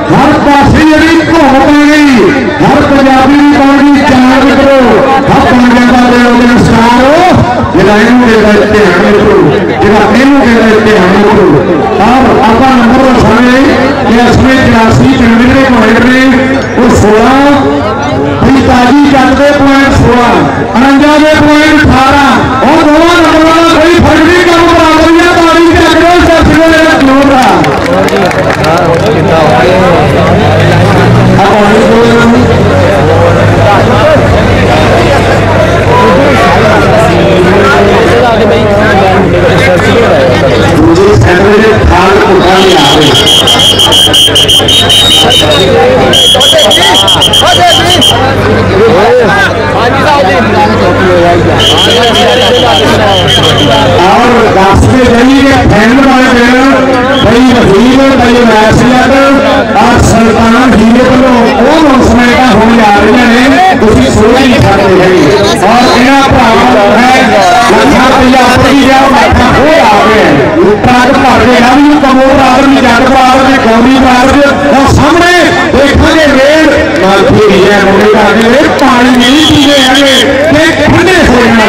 हर पासे जी घूम पा गई हर पंजाबी की पार्टी चार करो हर पंजाबा स्टार ध्यान रखो ध्यान रखो और आप नंबर दसाने कि इसमें 83 चंडीगढ़ पॉइंट ने वो 16 ताजी चलते पॉइंट 16 49 पॉइंट 18 और दोनों नंबर वाला कोई फर्क नहीं कम बराबर या तारीख के अगले सर्टिफिकेट क्लोज रहा मुझे सैटरडे खान उठा लिया और रास्ते गली के फैन वाले भाई वजीर भाई मैसियत और सुल्तान हीरे को वो मौसम का होने जा रही है उसकी सोच नहीं सकते हैं और इन्हें प्राप्त है लखा रुपया हो आ गए ट्रक भर गया भी कमोर बराबर भी जट बराबर ने गौरी बराबर और सामने देखोगे रेड मालती है मुंडे का पानी नहीं पीने हैं ठंडे हो जाना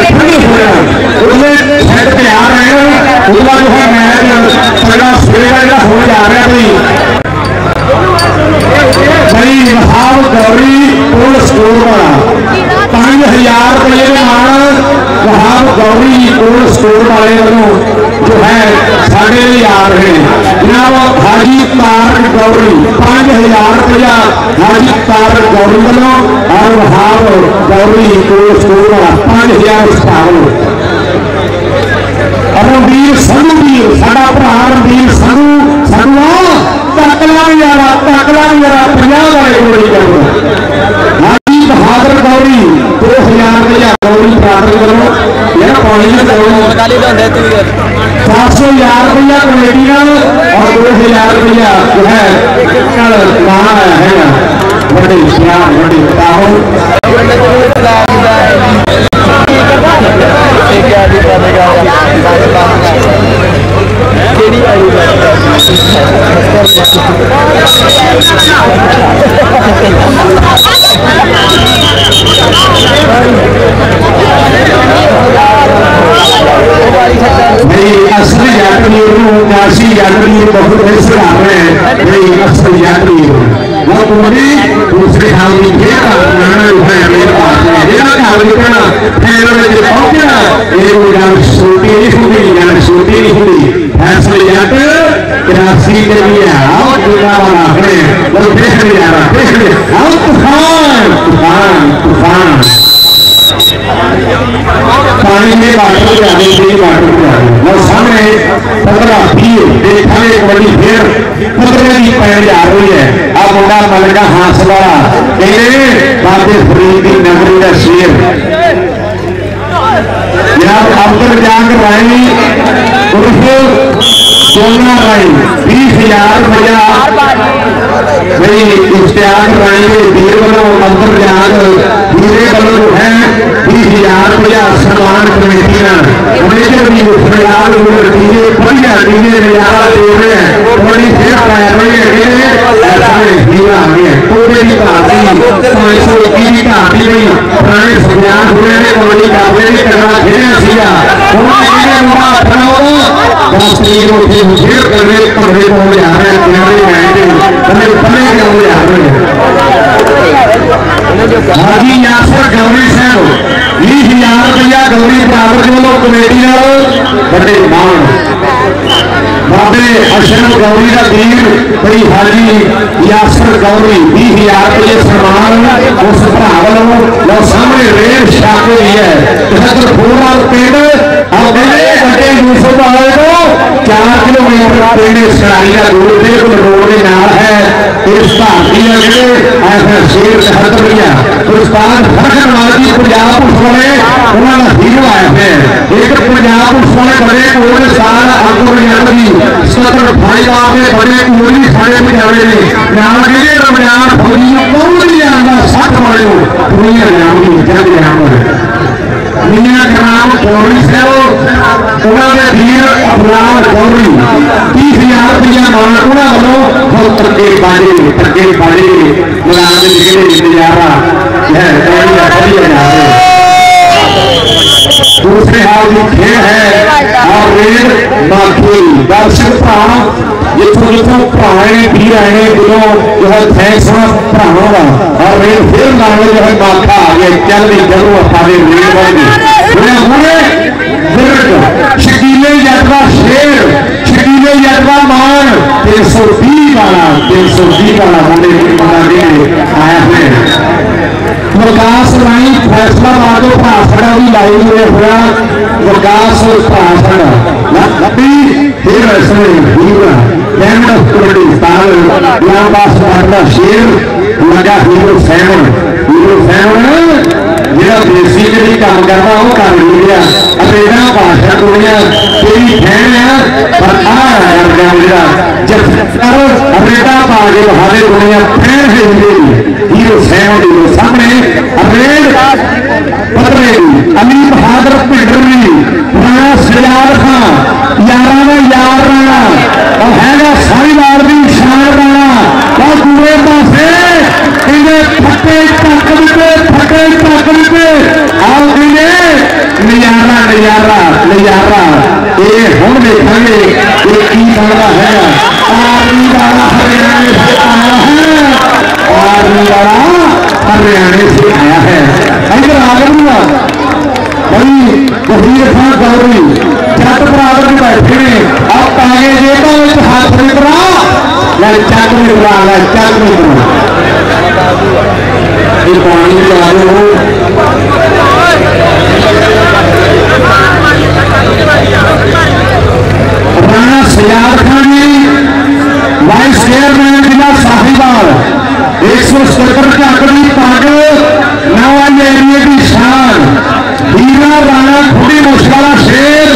उसमें सेट पे आ रहे हैं उसका जो है मैच पहला सवेरा हो जा रहा है भाई वहाब गौरी कोल्ड स्टोर वाला 5,000 रुपये के मान वहाब गौरी कोल्ड स्टोर वाले वालों जो है साढ़े आ रहे हैं जनाब हाजी तारक गौरी 5000 रुपया हाजी तारक गौरी वालों और वहाब गौरी स्कूल वाला 5000 स्टाफ रणबीर संधू वीर साडा भरा रणबीर संधू संधू तकला यारा 50 वाले गौरी करो हाजी बहादुर गौरी 2000 रुपया गौरी प्राप्त करो यह पानी में 700,000 रुपया कमेटी और 2000 रुपया जो है कल वहां आया है बड़े प्यार बड़े असली यात्री काशी यात्री बहुत ऐसे आ रहे हैं भाई असली यात्री वो पूरी दूसरे हाल में क्या है मेरे पास में ये ना हाल में ना फिर मुझे पहुंचा ये वो गांव शूटी नहीं हुई असली यात्री काशी के लिए आओ दूसरा वाला है वो देखने जा रहा है आओ तूफान पानी में बाटल जाने के लिए बाटल और सामने 15 भीड़ देखा एक बड़ी भीड़ 15 की पैर जा रही है अब मुंडा मलका हाथ वाला बातें फरीद की नगरी का शेर जनाब अब्दुल जाग रानी उर्फ सोना रानी 20,000 रुपया भाई इश्तियाक रानी के वीर वालों अब्दुल जाग हीरे वालों जो है 20,000 रुपया सम्मान कमेटी बढ़िया डीजे नजारा दे रहे हैं बड़ी फिर पाया रहे हैं पूरे की घाटी 521 की घाटी नहीं पुराने संज्ञान हुए हैं कॉलोनी काबले नहीं करना खेल सिया फिर करने पढ़े को जा रहे हैं हाजी यासर गौरी साहब 20,000 रुपया गौरी बराबर वालों कमेटी बड़े मान बाबे अशरफ गौरी का वीर भाई हाजी यासर गौरी 20,000 रुपये सम्मान उस भरा वालों लो सामने रेल शाखे है पिंड बड़े यूसुफ वाले को 4 किलोमीटर पिंड सराई का दूर बिल्कुल रोड के नाल है इस भारतीय ऐसा शेर तहत लिया उस्ताद फखर वाली पंजाब पुलिस वाले उन्होंने हीरो आए हैं एक पंजाब पुलिस वाले बड़े कोल साल अंकुर यात्री सतर भाईवा में बड़े कोली सारे पंजाबे ने नाम के रमजान फौजी कोली आंदा 60 वाले दुनिया नाम की जग नाम मियां नाम गौरी साहब उन्होंने वीर अबरार गौरी 30,000 रुपया मान उन्होंने वालों तरके बाजे मुलाम नजारा दूसरे हाल की खेल है और रेल माथी दर्शक जितों भराने भी आए दिलों जो है थैंक्स भरावां का और रेल फिर नाल जो है माथा आ गया चल नहीं जरूर अखाड़े रेल वाली शकीले यात्रा शेर शकीले यात्रा मान 320 वाला बंदे आया है विकास राई फैसला मारो भाषण भी लाई हुए हुआ विकास भाषण फिर शेर लगा हीरो सैमन ਜਿਹੜਾ ਦੇਸੀ ਜਿਹੜੀ ਕੰਮ ਕਰਦਾ ਉਹ ਕਰ ਲਿਆ ਅਤੇ ਇਹਨਾਂ ਭਾਸ਼ਾ ਦੁਨੀਆ ਤੇਰੀ ਫੈਨ ਆ ਪਰ ਆ ਜਿਹੜਾ ਜੱਫਰ ਅਰੇਡਾ ਪਾ ਕੇ ਬਹਾਦੇ ਦੁਨੀਆ ਫੈਨ ਹੈ ਹੀਰੋ ਸੈਮ ਦੇ ਸਾਹਮਣੇ ਅਰੇਡ ਪਤਰੇ ਅਲੀ ਬਹਾਦਰ ਭਿੰਡਰੀ ਰਾਣਾ ਸਜਾਦ ਖਾਨ ਯਾਰਾਂ ਦਾ ਯਾਰ ਰਾਣਾ ਉਹ ਹੈਗਾ ਸਾਰੀਵਾਲ ਦੀ ਸ਼ਾਨ ਰਾਣਾ ਉਹ ਦੂਏ ਪਾਸੇ ਇਹਦੇ ਫੱਟੇ ਟੱਕ ਦੇ आओ नजारा ये हम देखेंगे ये की बनता है आर्मी वाला हरियाणा से आया है आर्मी वाला हरियाणा से आया है इधर आ गया भाई वजीर खान गौरी जट बराबर बैठे ने अब आगे जे तो फरीदरा ले चक मित्रा ले चक मित्रा ये पानी ला लो राणा सयाद खान वाइस चेयरमैन जिला साहिवाल 177 झाकड़ी पग नवां एरिए की शान हीरा राणा खुदी मुश्किल शेर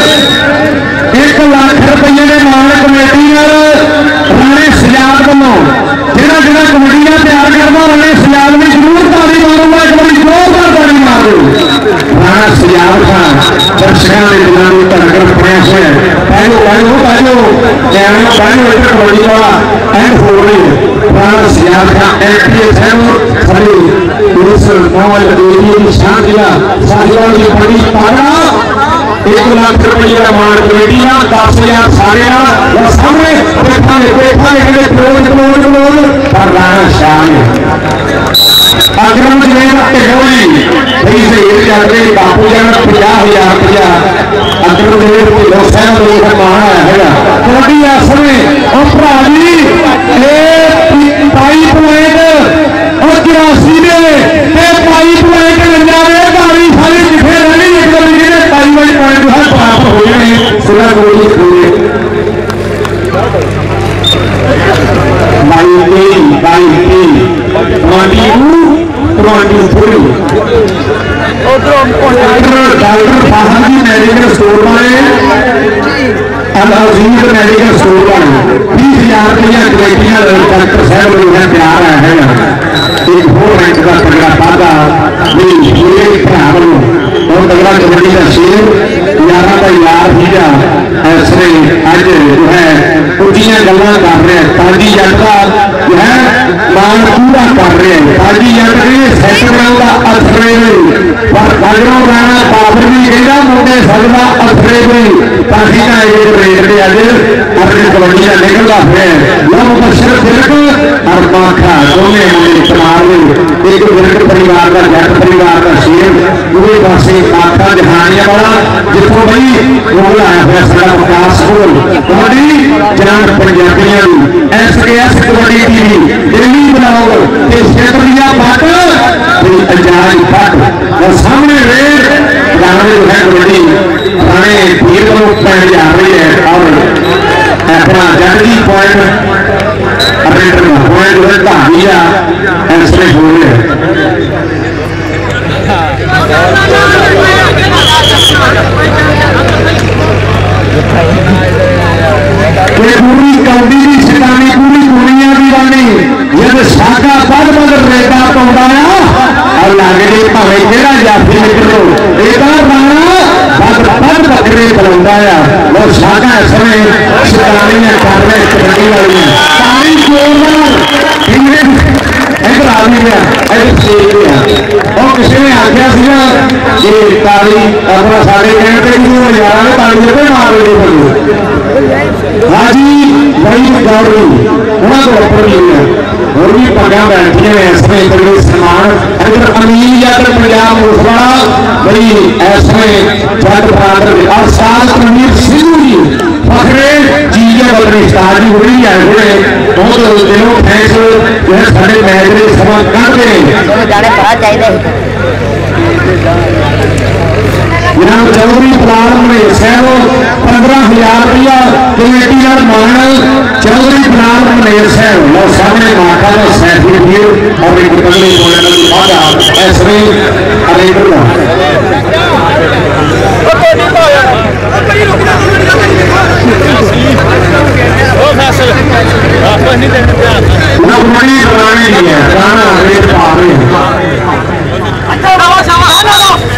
1 लाख रुपये के मान कमेटी राणे सजाद वालों जिहड़ा जिहड़ा कमेटियां तैयार करना राणे सजाद में जरूर ताली मारूंगा एक बार जोरदार ताली मार दो राणा सजाद खान दर्शकों के दिलों में धड़कन पड़िया हुआ पहलो कैमरा पहलो इधर कबड्डी वाला एंड हो रही राणा सजाद खान एफपीएस है सारी पुलिस नौल एरिया की शान जिला साहिवाल की बड़ी पारा 1 लाख रुपये का मान कमेटियां 10,000 सारे सामने पर राणा शाह अग्रम टेक्नोलॉजी बापू जान 50,000 रुपया अग्रम है कबड्डी समय और भराजी पाइप लाइन और 84 ने पाइप लाइन नजारे गाड़ी सारी जिथे रहनी एक पाइप वाली पॉइंट जो है प्राप्त हो जाए सुना गोली खोले मेडिकल स्टोर वाले मेडिकल स्टोर वाले 20,000 रुपया कमेटियां डॉक्टर साहब लोग तैयार है एक होर रैंक का तगड़ा वादा पूरे भरा बहुत तगड़ा कबड्डी का शेर यारा का यार हीरा ऐसे अज जो है उचिया गल्लां कर रहे हैं ताजी जट का जो है मान पूरा कर रहे हैं ताजी जट के सैट बनाने का असरे पर अगरों राणा बाबर भी कहता मुंडे सकता असरे भी ताकि ना ये रेट के अज अपनी कबड्डी का निकलता है लोग बशर तिलक और माखा दोनों मुंडे कमाल एक तिलक परिवार का जट परिवार का शेर दूसरे पासे माखा जहानिया वाला जितों बड़ी गोल आया हुआ सारा विकास गोल कबड्डी जनाब पंजाबियों SKS कबड्डी टीवी दिल्ली बनाओ क्षेत्रीय पट अंजाज पट और सामने रेड राणे जो है कबड्डी राणे भीड़ को पैर जा रही है और अपना जगजी पॉइंट रेडर का पॉइंट जो है धानिया ऐसे हो रहे हैं पूरी कबड्डी की शिकानी पूरी दुनिया की रानी जब शाखा बद बद रेता पौधाया और लागे भावे केड़ा जाफी निकलो रेता राणा बद बद बकरे पलौंदाया और शाखा समय शिकानियां कर रहे कबड्डी वाली सारी जोरदार इंग्लैंड इधर आ गया इधर चेक गया और किसी ने आख्या कि ताली अपना सारे कहते कि यार ताली दे मार दे हाजी भाई गौरी उन्होंने को ऊपर लिया और भी पगा बैठिया ऐसे तगड़े समान इधर अमीर यादव पंजाब मुसलमान बड़ी ऐसे जट बरादर और साल अमीर सिंधु जी फखरे चीजें बदली स्टार जी उड़ी आए हुए बहुत दिनों थैंक्स जो है सारे मैच में समा करते हैं जाने पड़ा चाहिए जनाब चौधरी फलाल में सैनो 15,000 रुपया कमेटी का मान चौधरी फलाल में सैन और सामने माता का सर्टिफिकेट और एक तगड़े ऐसे अरेंडर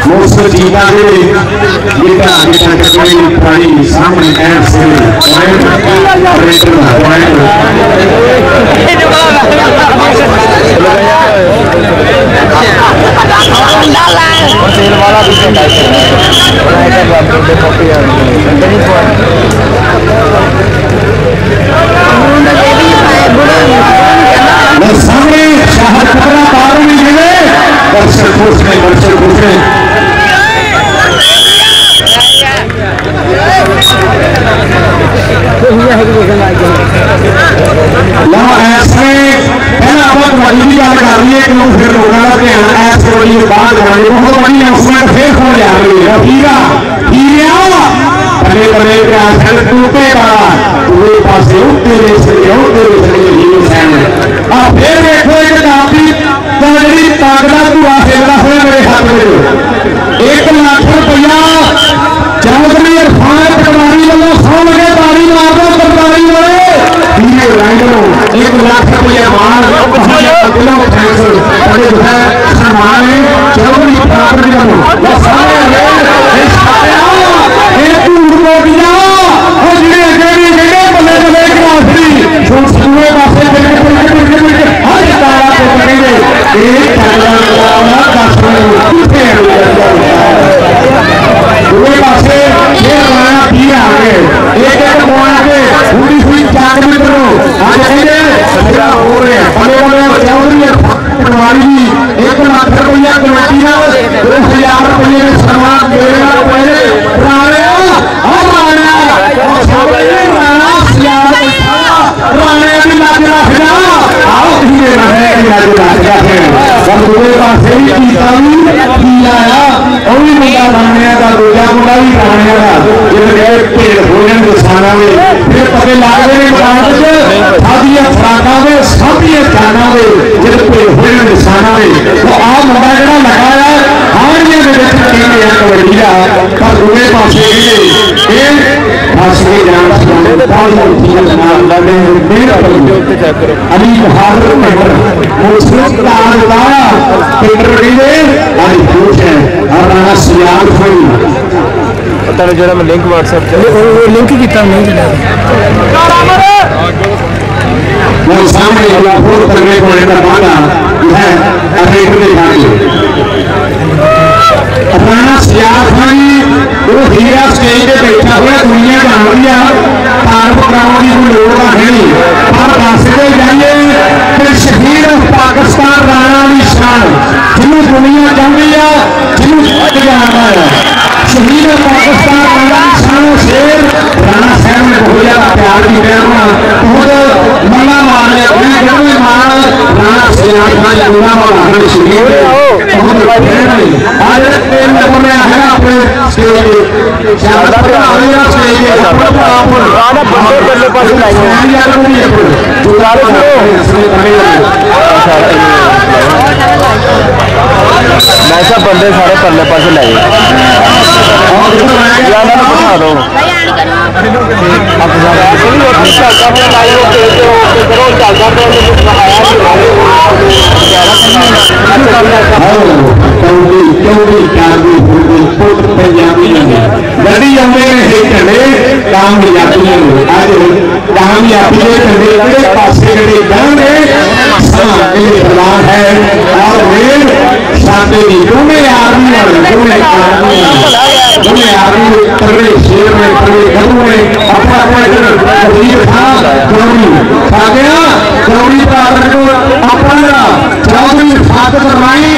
मुझसे जीता पुरानी सामने सामने शाहर कपड़ा पार नहीं मिले दर्शक पूछने है एक फिर लोगों का ध्यान इस जोड़ी बाहर करांगे बहुत बड़ी अनाउंसमेंट फिर हो जा रही है हीरा हीरा बड़े बड़े प्यार टूटे वाला पूरे पासे तेरे हीरो सैन आ फिर देखो एक काफी जी ताकत धुआ फेरदा हुआ मेरे हाथ में 1 लाख रुपया चौधरी इरफान पटवारी वालों सौ लगे ताली मार दो पटवारी वाले हीरे रंगों 1 लाख रुपया मार दिलों थैंक्स बड़े जो है सम्मान चौधरी प्रॉपर्टी वालों ये सारे ये टूट को दिया और जिन्हें अकेली गए बल्ले बल्ले क्लासरी सुन सुने पासे हर तारा को करेंगे एक तारा का दूसरे पासे ये गाना पी आ गए एक मोड़ा के पूरी हुई चाक में करो आज कहेंगे सजा हो रहे हैं बड़े बड़े चौधरी पटवारी जी 1 लाख रुपया कमेटी ना 2000 रुपये में सम्मान देना पहले राणा राणे भी लाज रखना आओ धीरे रहे लाज रखना है सब दूसरे पासे ही कीता भी किया और भी मुंडा राणे का दूसरा मुंडा भी राणे का जिन्हें पेड़ भोजन दिखाना में फिर पते लागने में बात सादिया फराका में सादिया जाना में जिन्हें पेड़ भोजन दिखाना में तो आप मुंडा जरा लगाया हारिया में देखते हैं यहाँ कबड्डी का पर दूसरे पासे ये भाषी जान अली बहादुर मुस्लिम और राणा सियाल पता नहीं जरा मैं लिंक व्हाट्सएप लिंक किया नहीं चला वो सामने लाहौर करने को लेकर मांगा है राणा सियाल वो हीरा स्टेज पे बैठा हुआ दुनिया जान लिया तारक कराने की लोड़ का नहीं पर दसते जाइए कि शहीद पाकिस्तान राणा की शान जिन्होंने दुनिया चाहती है जिन्होंने जाना है शहीद पाकिस्तान राणा की शान शेर राणा साहब ने बहुत ज्यादा प्यार की प्रेरणा बहुत मल्ला मारने मार राणा सियाल खान पूरा मारने शहीद आज तेल नंबर में है अपने स्टेज शानदार आलिया स्टेज राणा बंदे पल्ले पास लाएंगे जुगाड़ो ऐसा बंदे सारे पल्ले पास लाए ज्यादा ना बता दो गड्डी आते झंडे कामयाबी झंडे पासे गड्डी जाएंगे है और रेल शांति दोनों आर्मी तरले शेर में तरले घरों में अपना वजीर था चौधरी खा गया चौधरी का अपना चौधरी फादर राई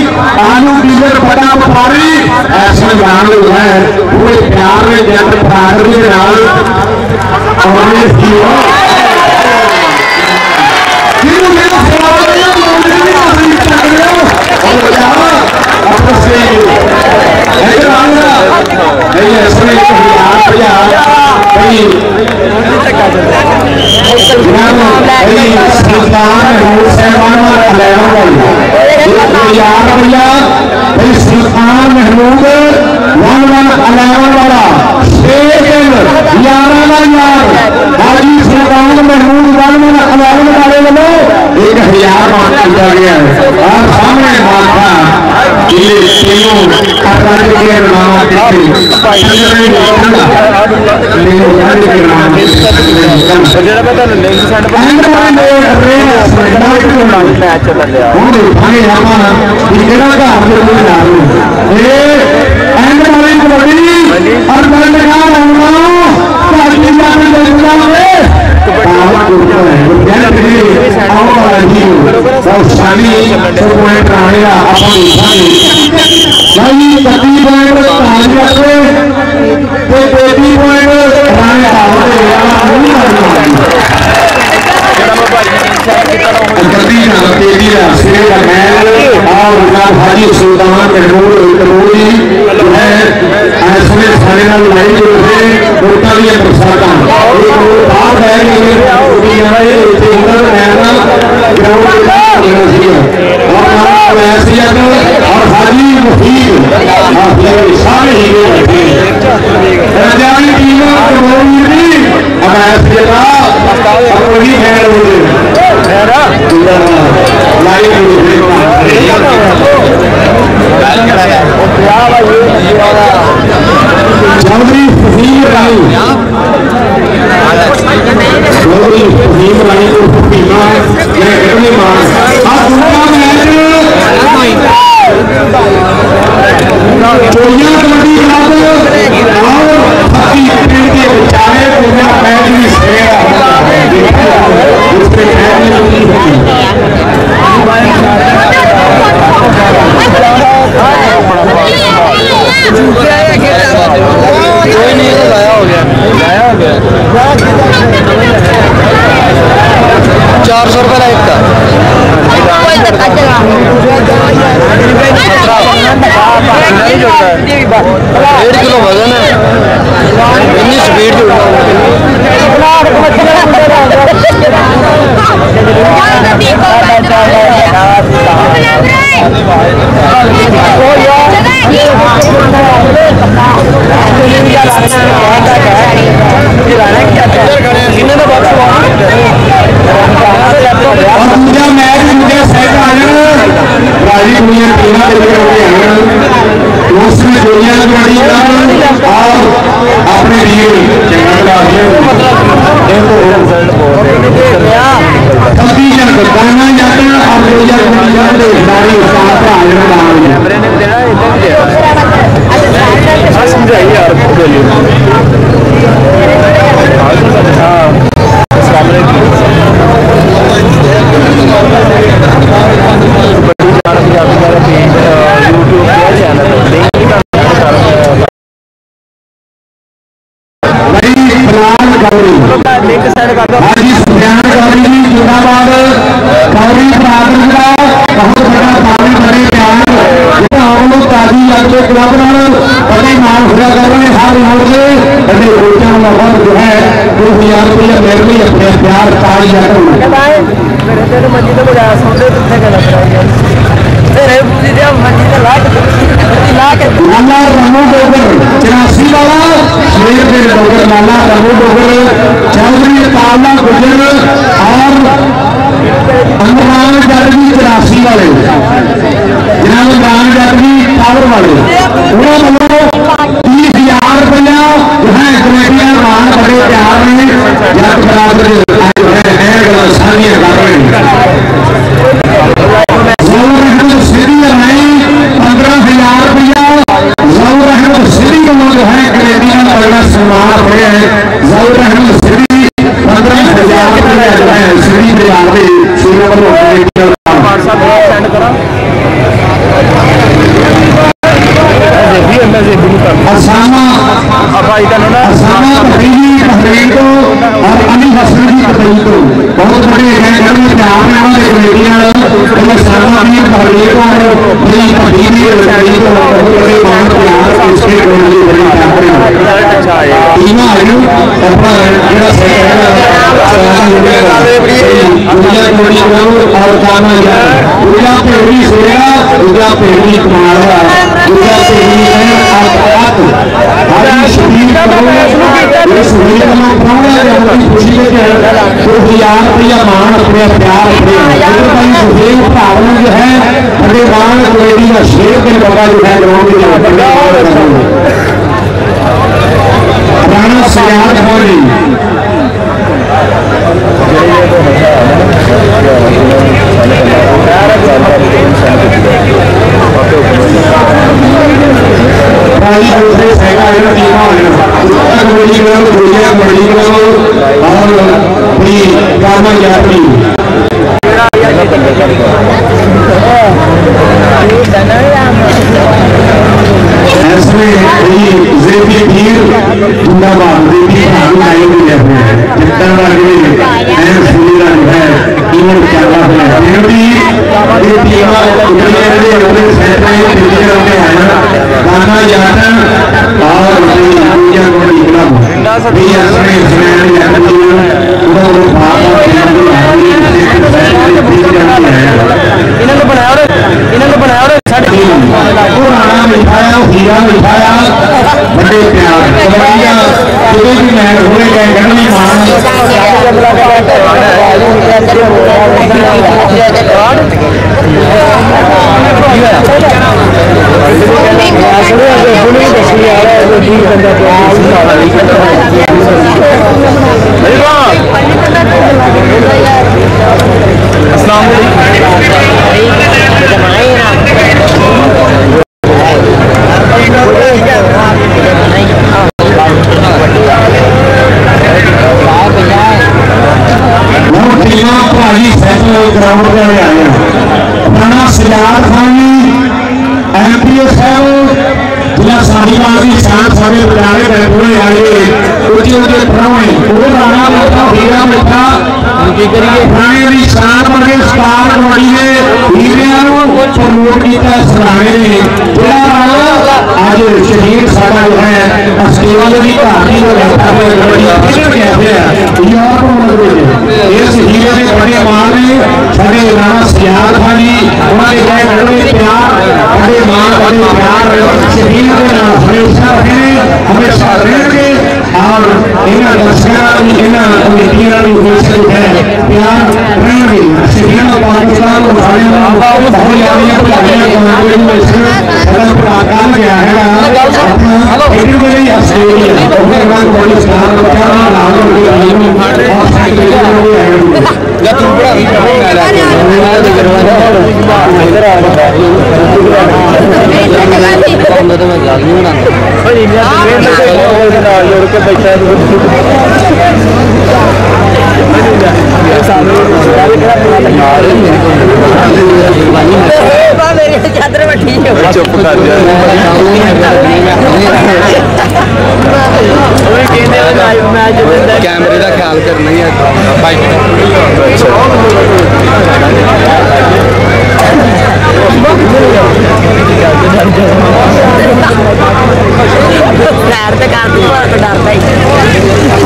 आलू डीलर बड़ा व्यापारी ऐसा जान लो है पूरे प्यार में जब फादर के नाल और सुल्तान महमूद वाला हाजी सुल्तान महमूद वाले वालों 1000 मान किया गया है और सामने माथा ये तीनों अकादमी के नाम हाजी सुल्तान करोड़ जी जो है इस समय सारे लाइव जो है वोटा दी बरसात बाहर है और हाजी मुफीद सारे ही टीम चौधरी फहीम रानी को भीमा चोरिया कबड्डी क्लब और हाजी सुफियान गौरी जी जिंदाबाद गौरी बहादुर का बहुत बड़ा पानी बड़े प्यार हम लोग ताजी यात्रा क्लब बड़े नाम हुआ कर रहे हैं हर मोड़ से बड़े रोचा नंबर जो है 2000 रुपया मेरे लिए अपने प्यार ताजी यात्रा लाला रमू डोगर 84 वाला शेर के डोगर लाला रमू डोगर चौधरी काला गुजर और अमरान जादवी 84 वाले जनाब अमरान जादवी टावर वाले उन्होंने 30,000 रुपया जो है कमेटियां मान बड़े प्यार में जब बराबर सानिया कर रहे हैं 15,000 रुपया जरूर अहमद सिरी को जो है कमेटियां पड़ना सम्मान पड़े हैं जरूर अहमद सिरी 15,000 रुपया जो है सिरी बाजार में और अली हसन जी पटेल को बहुत बड़े प्यार रुपया मान अपने प्यार सुहेल भाव जो है बड़े मान कमेटी का शेर के बड़ा जो है राणा सयाद होली जिंदाबाद अपने सेट में फिजिकल होते हैं गाना याद और पूजा को निकला भी असली इसमें याद पूरा वो भाग इन्होंने बनाया और साढ़े पुराना मिठाया हीरा मिठाया बड़े प्यार कबड्डिया किसी भी मैच होने गए गणनी मान ग्राउंड में आए अपना सियार खानी एमपीओ साहब जिला साहिवाल की शान सारे प्यारे बैठे आए ऊंचे ऊंचे प्राणे वो राणा मिठा हीरा मिठा प्राणे की शान पर स्टार कबड्डी ने हीरिया प्रमोट किया सराहने ने जिला राणा आज शहीद साडा जो है अस्टेवाल की कहानी जो रहता है कबड्डी कहते हैं इस हीरे ने बड़े मां ने साढ़े राणा सियार खानी उन्होंने कहे बड़े प्यार बड़े मां बड़े प्यार शहीद के नाम हमेशा रहे हमेशा रहेंगे और इन्हें दर्शकों इन्हें कमेटियों की उम्मीद है प्यार रहेंगे शहीद पाकिस्तान को सारे बहुत यादियां पुरानियां कमांडर में सदन पर आकार गया है अपना एवरीबॉडी ऑस्ट्रेलिया ओके रंग बॉडी स्टार का नाम और साइकिल या तुम बड़ा चादर में ठीक है चुप कर जा कैमरे का ख्याल करना ही है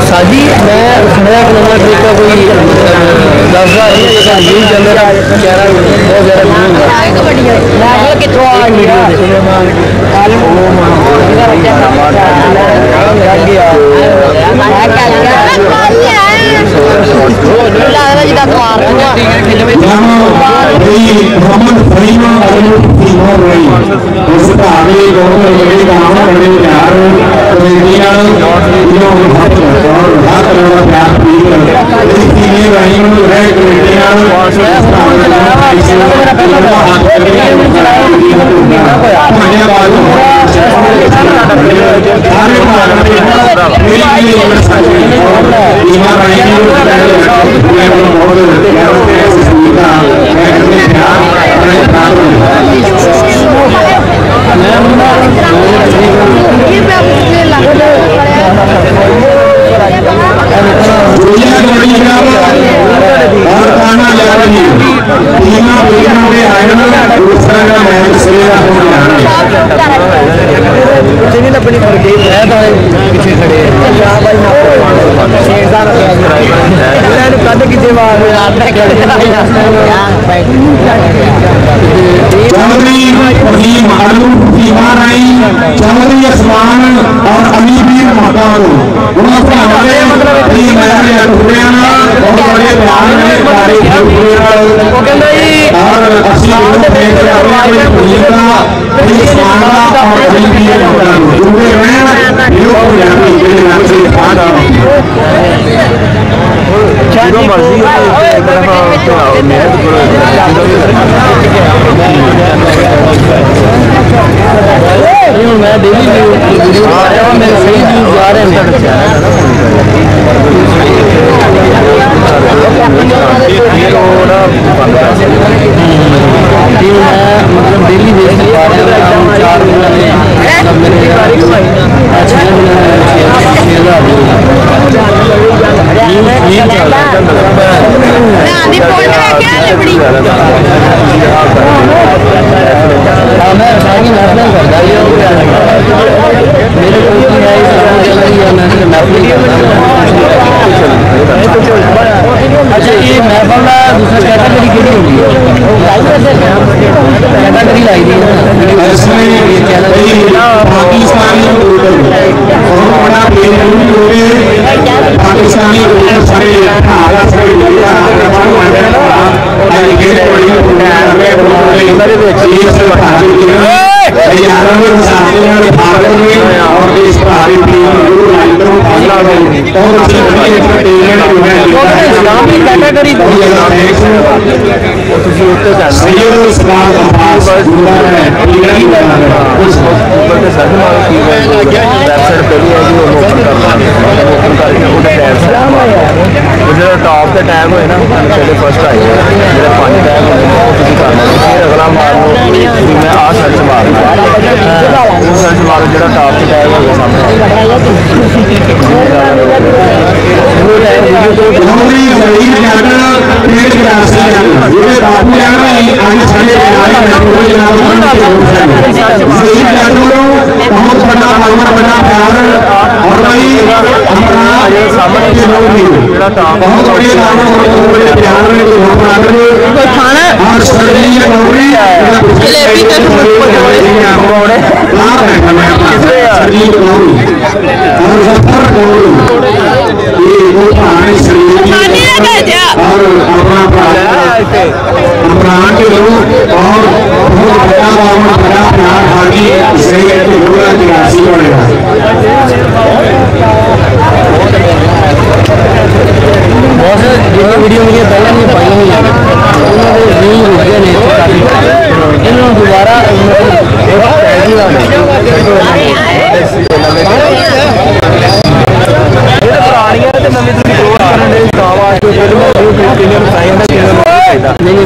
साजी मैं सुनया कि नवा ट्रिक का कोई 10,000 नहीं चल रहा कह रहा बहुत ज़्यादा कितों आ गया पीछे खड़े चौधरी आसमान और अमीर माता मैं डेली वीडियो आ रहा हूँ मेरे सही व्यूज आ रहे हैं मतलब डेली देखने आ रहे हैं 4 महीने ना करता ये मेरे को अच्छा ये महफल का दूसरा कैटेगरी केड़ी होगी कैटेगरी लाई दी पाकिस्तानी पाकिस्तानी सारे कैटेगरी टॉप के टैग होए ना पहले फर्स्ट आई जो 5 टैग होने फिर अगला मार लो मैं आ सर्च मार सर्च मारो जो टॉप के टैग होगा सामने वीडियो मुझे पहले नहीं पाई हुई है इन्होंने दोबारा नहीं पहले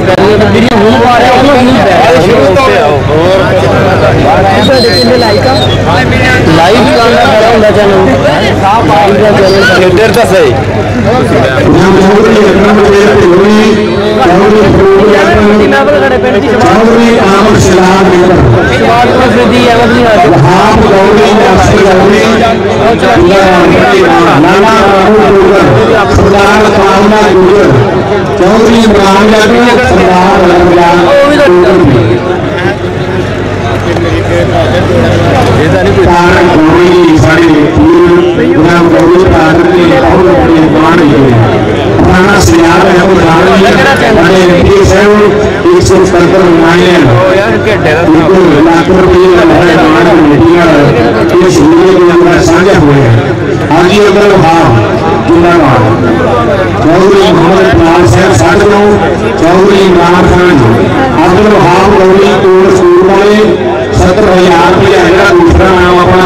तो वीडियो हूँ पा रहे लाइव करना बड़ा होना चैनल इधर तो सही चौधरी इमरान साझा हुए चौधरी मोहम्मद इकबाल साहब 9.5 चौधरी इमरान खान अब्दुल वहाब गौरी कोट स्कूल वाले 70,000 रुपया है दूसरा नाम अपना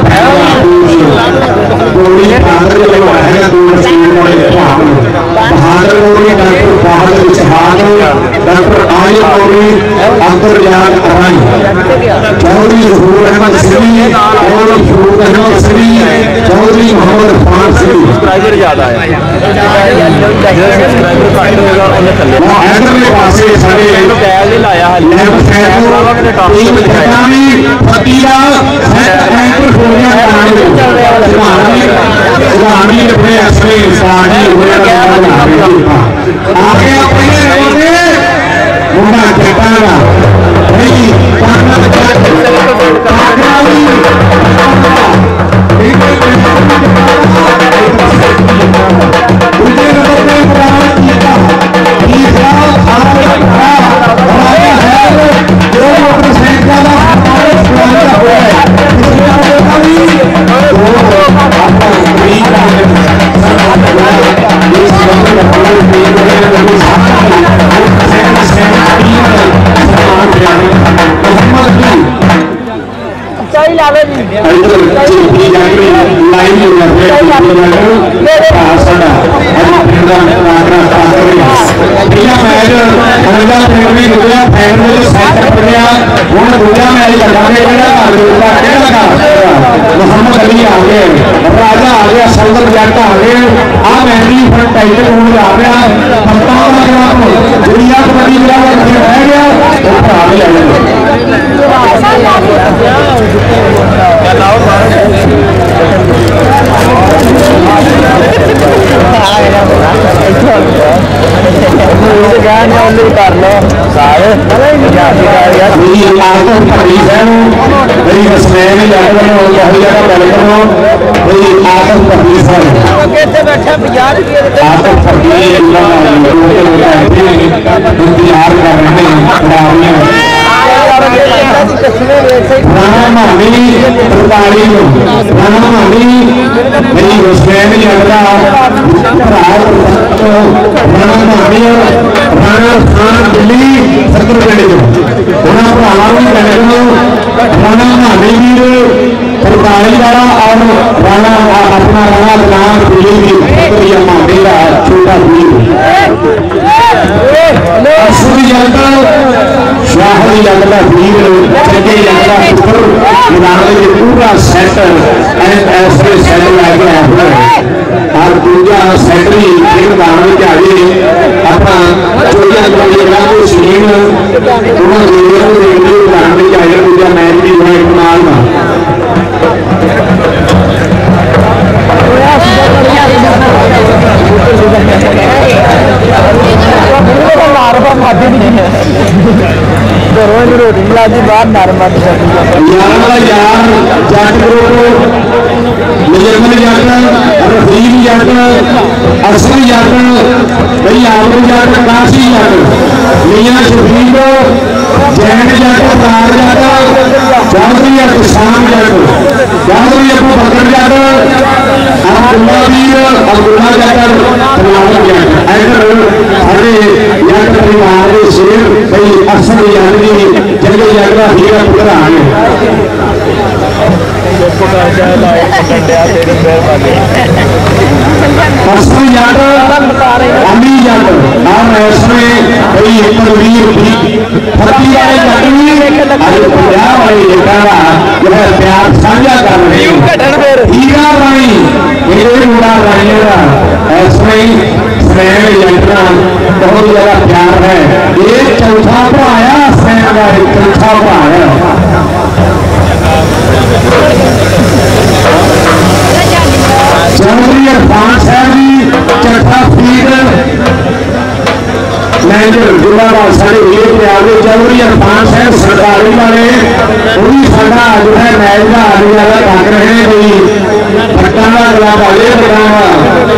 गौरी बहादुर है कोट स्कूल वाले बहादुर गौरी डॉक्टर बहादुर इस्हाक डॉक्टर आलिम गौरी अब्दुल रियाज अराई चौधरी जहूर अहमद सरी चौधरी फरूक अहमद सरी चौधरी मोहम्मद खान सरी सब्सक्राइबर ज्यादा है सब्सक्राइबर घट होगा उन्हें थल्ले इधरले पासे सारे टैग नहीं लाया हाल मैंने टॉप पे दिखाया फकीरा एंकर होने सुभानी अपने असली इंसानी हुए आगे अपने रोने मुंडा चटाना भाई पाना मोहम्मद अली आ गए राजा आ गया सलगर जाटा आ गए आ महंगी फ्रंट टाइटल होने आ गया दुनिया को बड़ी रह गया तो आ गया कर लो सारे मेरी हसनैन जट वालों बहुत ज़्यादा वेलकम हो मेरी आदम फकीर साहब आदम फकीर इंतजार कर रहे हैं राणा मानी तरताली राणा मानी मेरी हसनैन जट का राणा मानी राणा खान दिल्ली सत्तर पिंड उन्होंने भरावान भी कहने राणा मानी वीर तरताली वाला और राणा अपना राणा गुलाम दिल्ली की मानी का छोटा वीर असली जनता शाहरी जनता वीर चंगे जनता पुत्र मैदान में पूरा सैट ऐसे सैट लैके आया और दूजा सैट भी मैदान में आगे अपना चौथा नंबर सीन उन्होंने मैदान में आया दूजा मैच भी हुआ एक नाल रोटी मिलाती बाहर नरम यार जट ग्रुप मुजरमल जट रफीक जट असली जट भाई आलम जट काशी जट मियां शफीक जैन जट तार जट चौधरी किसान जट चौधरी अबू बकर जट अब्दुल्ला वीर अब्दुल्ला जट तलावत जट इधर साढ़े जट परिवार के शेर भाई असल जट की जंगे जट का हीरा पुत्र आ गए असली जट अली जट और इसमें भाई एक वीर फर्जी वाले जट भी पंजाब वाले जटा जो है प्यार साझा कर रहे हैं हीरा रानी ये मुड़ा रानी का इसमें स्नैन जटना बहुत ज्यादा प्यार है ये चौथा भराया स्नैन का चौथा भराया चौधरी इरफान साहब जी चट्ठा फीड मैनेजर जिला साढ़े वीर प्यार के चौधरी इरफान साहब सरकारी वाले वो भी साडा जो है मैच का आने वाला रख रहे हैं भाई भट्टा का गला बाजे बड़ा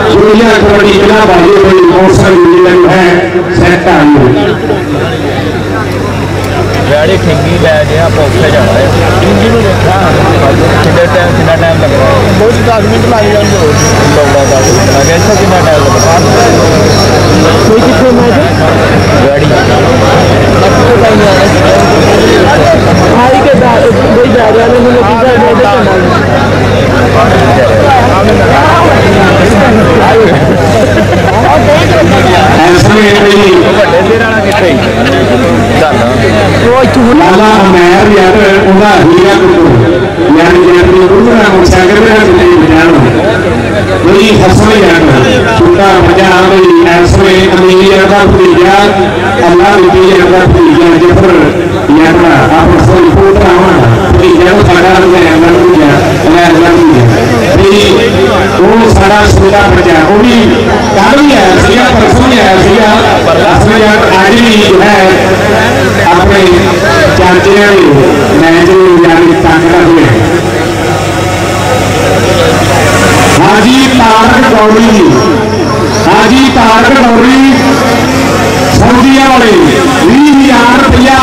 जूनियर कबड्डी गला बाजे कोई मौसम मिलन है सेट आ गाड़ी ठिंगी लै गया आप औखे जाना है ठिंगी में देखा कितना टाइम लग रहा है बहुत 10 मिनट लग जाएंगे लौड़ा का आगे अच्छा कितना टाइम लगेगा कोई कितने में गाड़ी भाई के कोई जा रहा है मुझे किधर लाला अमैर यार उनका हीरा यानी जैसे उनका मुसागर में जान वही हसन यार छोटा मजा वही ऐसे अमीर यार का भतीजा अल्लाह की यार का भतीजा जफर यार आप सब रिपोर्ट आवा भतीजा को सारा में अल्लाह भतीजा अल्लाह भतीजा वो सारा सुविधा मजा वो भी कल भी है सिया परसों भी है सिया असली यार आज भी है अपने चाचे मैच यानी ताकत हुए हाजी तारक गौरी हाजी तारक गौरी सऊदिया वाले 20,000 रुपया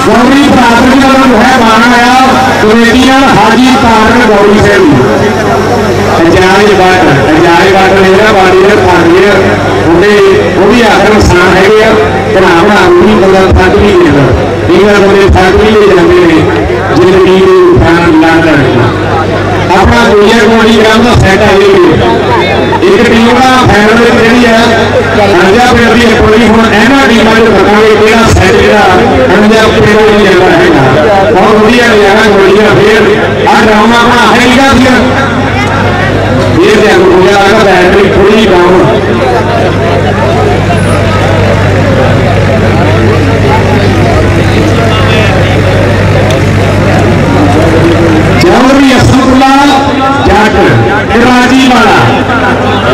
गौरी बरादरी का जो है माना आया कमेटियां हाजी तारक गौरी से अजायब बाट लेगा बाड़ी ने खानी उन्हें वो भी आखिर नुकसान है बना बना भी बंदा थक भी लेगा बंदे थक भी ले जाते हैं जिंदगी अपना दुनिया कबड्डी ग्राम का सैट है एक टीम का फाइनल जी है पंजाब पिंड की कबड्डी हम इन्होंने टीमों को बताएंगे कि सैट जो पंजाब पिंड में जाना है बहुत वधिया नजारा कबड्डी का फिर आ ड्रामा बना है फिर बैटरी थोड़ी डाउन चौधरी असदुल्ला जट कराची वाला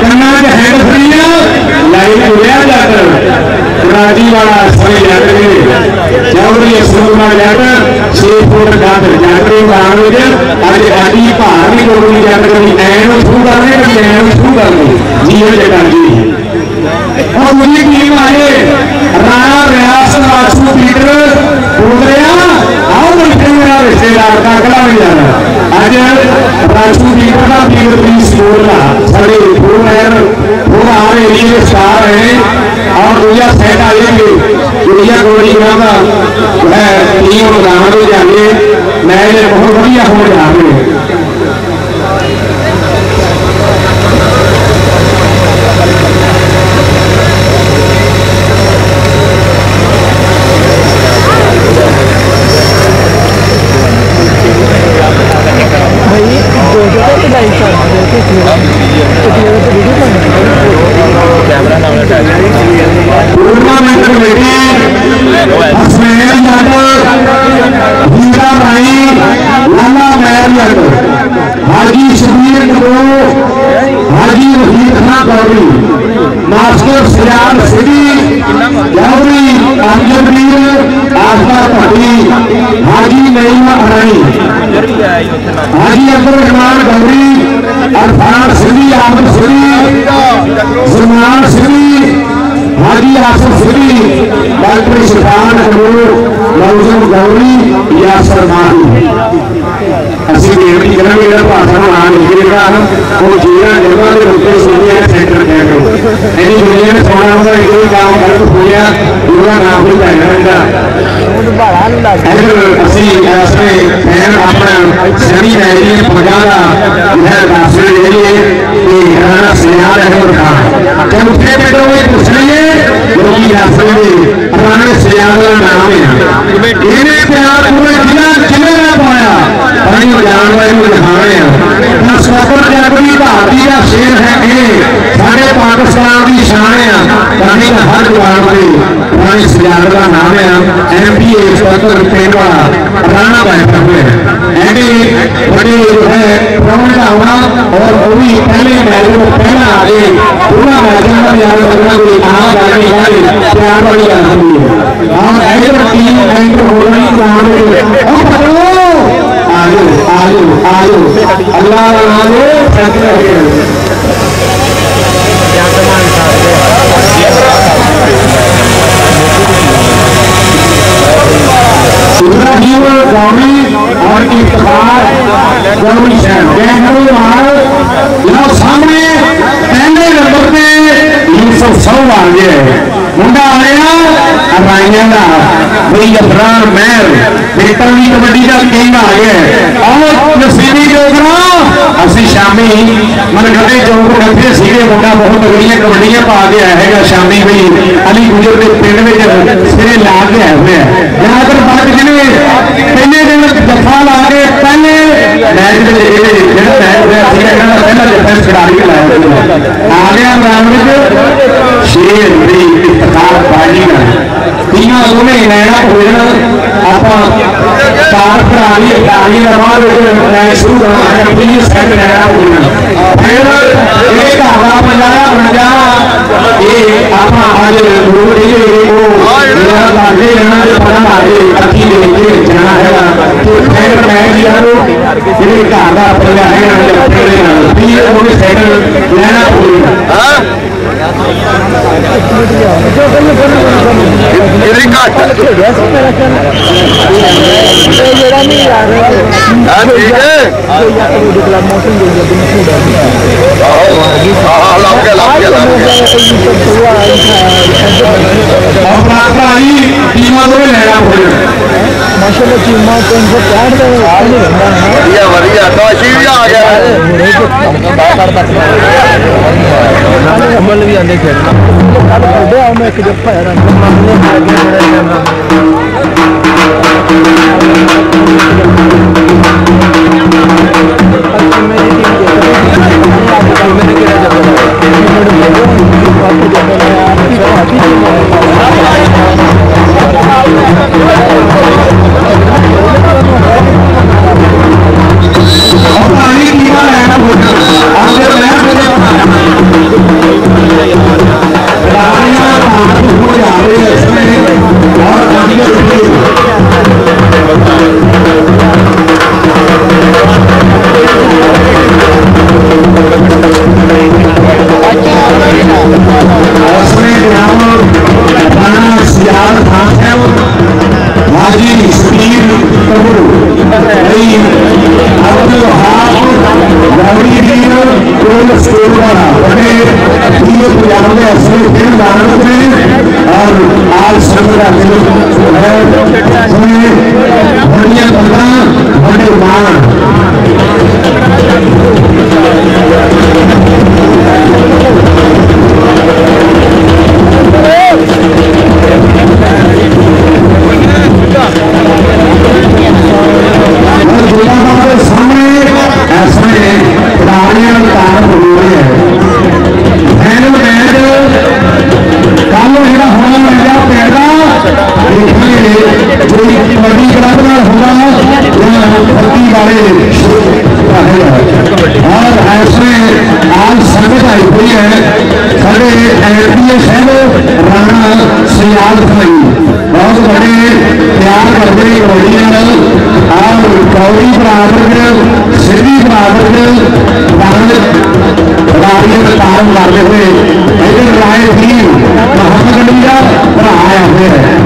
कन्ना हैंड फ्री समय जाकर चौधरी अशोक कुमार जाकर 6 फुट गांव जाकर गांव में आज आदि भार भी कोई जाकर ऐन छू करने ऐन छू करने जीवन जगह जी और मुझे टीम आए राणा रियास राजू पीटर बोल रहे आओ मेरा रिश्तेदार का अगला भी जाना आज राजू पीटर का पीटर स्कूल का सारे पूरा हमारे एरिया में स्टार है और दुनिया सेट आएंगे दुनिया गोली का टीम गाँव में जाने मैच बहुत बढ़िया हो जा रहे हैं टूर्नामेंट कमेटी हसनैन यादव हीरा भाई लाला महर यादव हाजी शबीर कपूर हाजी वहीद खान गौरी मास्टर सियार सिटी गौरी आजमीर आसपा पार्टी हाजी नईमा हरानी हाजी अब्दुल रहमान गौरी अरफान सिटी आमद सिटी सलमान सिटी हाजी आसफ सिटी डॉक्टर शिफान कपूर लौजम गौरी यासर मानी ਅਸੀਂ ਬੇਨਤੀ ਕਰਾਂਗੇ ਜਿਹੜਾ ਭਾਸ਼ਾ ਨੂੰ ਨਾਂ ਲਿਖੇਗਾ ਉਹ ਜਿਹੜਾ ਜਗ੍ਹਾ ਦੇ ਉੱਤੇ ਸੁਣਿਆ ਸੈਂਟਰ ਕਹਿ ਦਿਓ ਇਹਦੀ ਦੁਨੀਆ ਨੇ ਸੋਣਾ ਹੁੰਦਾ ਇਹ ਕੰਮ ਕਰਨ ਹੋਇਆ ਉਹਦਾ ਨਾਮ ਵੀ ਲੈ ਲੈਂਦਾ ਅਸੀਂ ਐਸੇ ਫੈਨ ਆਪਣਾ ਸਣੀ ਰੈਲੀ ਪੰਜਾਹ ਦਾ ਇਹ ਰਾਸ਼ਟਰ ਜਿਹੜੇ ਤੇ ਰਾਣਾ ਸਿਆਲ ਹੈ ਉਹ ਖਾਨ ਤੇ ਉੱਥੇ ਬੈਠੋ ਇਹ ਪੁੱਛ ਲਈਏ ਜੋ ਕਿ ਰਾਸ਼ਟਰ ਦੇ ਰਾਣਾ ਸਿਆਲ ਦਾ ਨਾਮ ਹੈ ਇਹਨੇ ਪਿਆਰ ਪੂਰੇ ਜ਼ਿਲ੍ਹੇ ਨੇ ਪਾਇਆ पानी जानवर दिखाने स्वतंत्र जनवरी भारती का शेर है साढ़े पाकिस्तान की शान है पानी का हर जवान से पुरानी सजाद का नाम है MP स्वतंत्र पेड़ वाला राणा भाई प्रभु है ऐसे बड़े जो है प्रवण का होना और वो भी पहले मैच में पहला आगे पूरा मैच में याद करना कोई कहाँ जाने वाली प्यार वाली बात नहीं है और ऐसे टीम एंटर हो रही आयो आयो आयो अल्लाह आयो और सामने पहले नंबर पे यूसुफ सौद आ गया मुंडा आया राइया का भाई अफरान महर बेतरवी कबड्डी का किंग आ गया और नसीबी जोगरा असि शामी मनगढ़े चौक रखे सीधे मुंडा बहुत अगलियां कबड्डियां पा गया है शामी भाई अली गुजर के पिंड में सिरे ला के आए हुए यहाँ पर बात जिन्हें पहले दिन दफा ला के पहले मैच पहला डिफेंस खिलाड़ी लाया आ गया मैदान शेर बड़ी इफ्तार बाजी का तीन उन्हें नया भोजन आप चार खिलाड़ी खिलाड़ी मैच शुरू करना प्लीज सेट नया भोजन फिर एक आधा बजाया बजा ये आप आज जाना है तो फिर मैच यारो जिन्हें घाटा बजा है सेट लेना भोजन माशाल्लाह टीमा 365 वधिया तो अशी भी आ गया अमल भी आंदे खेलना मैं एक जप्पा यार हो जा रहे हैं सियाल खान साहब हाजी शबीर कपूर अब्दुल वहाब गौरी वीर कोल स्कूल वाला बड़े प्रिय पंजाब के असली फिल्म दानव ने और आज संगत है बड़िया बंदा बड़े मान सामने ऐसे खिलाड़ियों का तार हो रही है कल जो होना लगा पैदा देखिए जो कबड्डी क्लब में होगा भर्ती वाले और ऐसे आज संगत आई हुई है साढ़े एमपीएस है राणा सियाल भाई बहुत बड़े प्यार करते कबड्डी और गौरी बराबर सिद्धि बराबर काम करते हुए इधर राय भी महात्मा गांधी का भरा आया हुआ है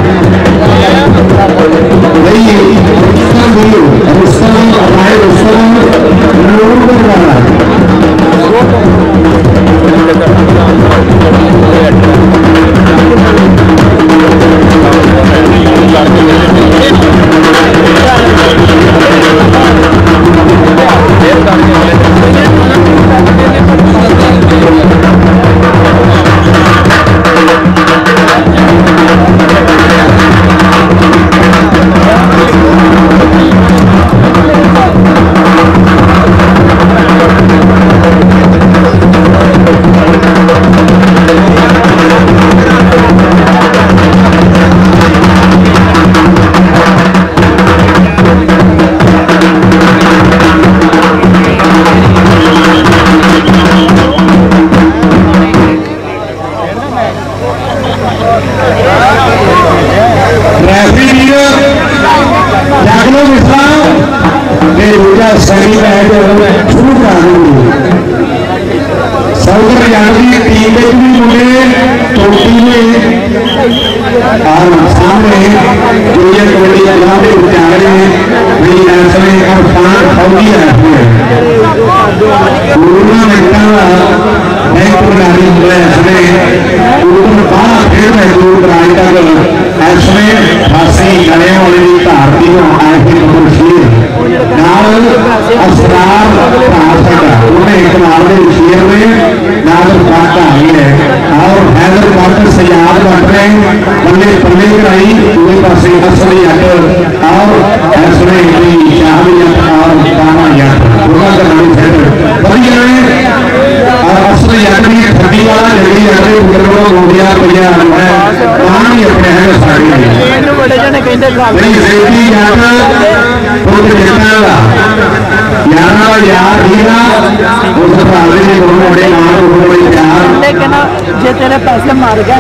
पैसे मार गया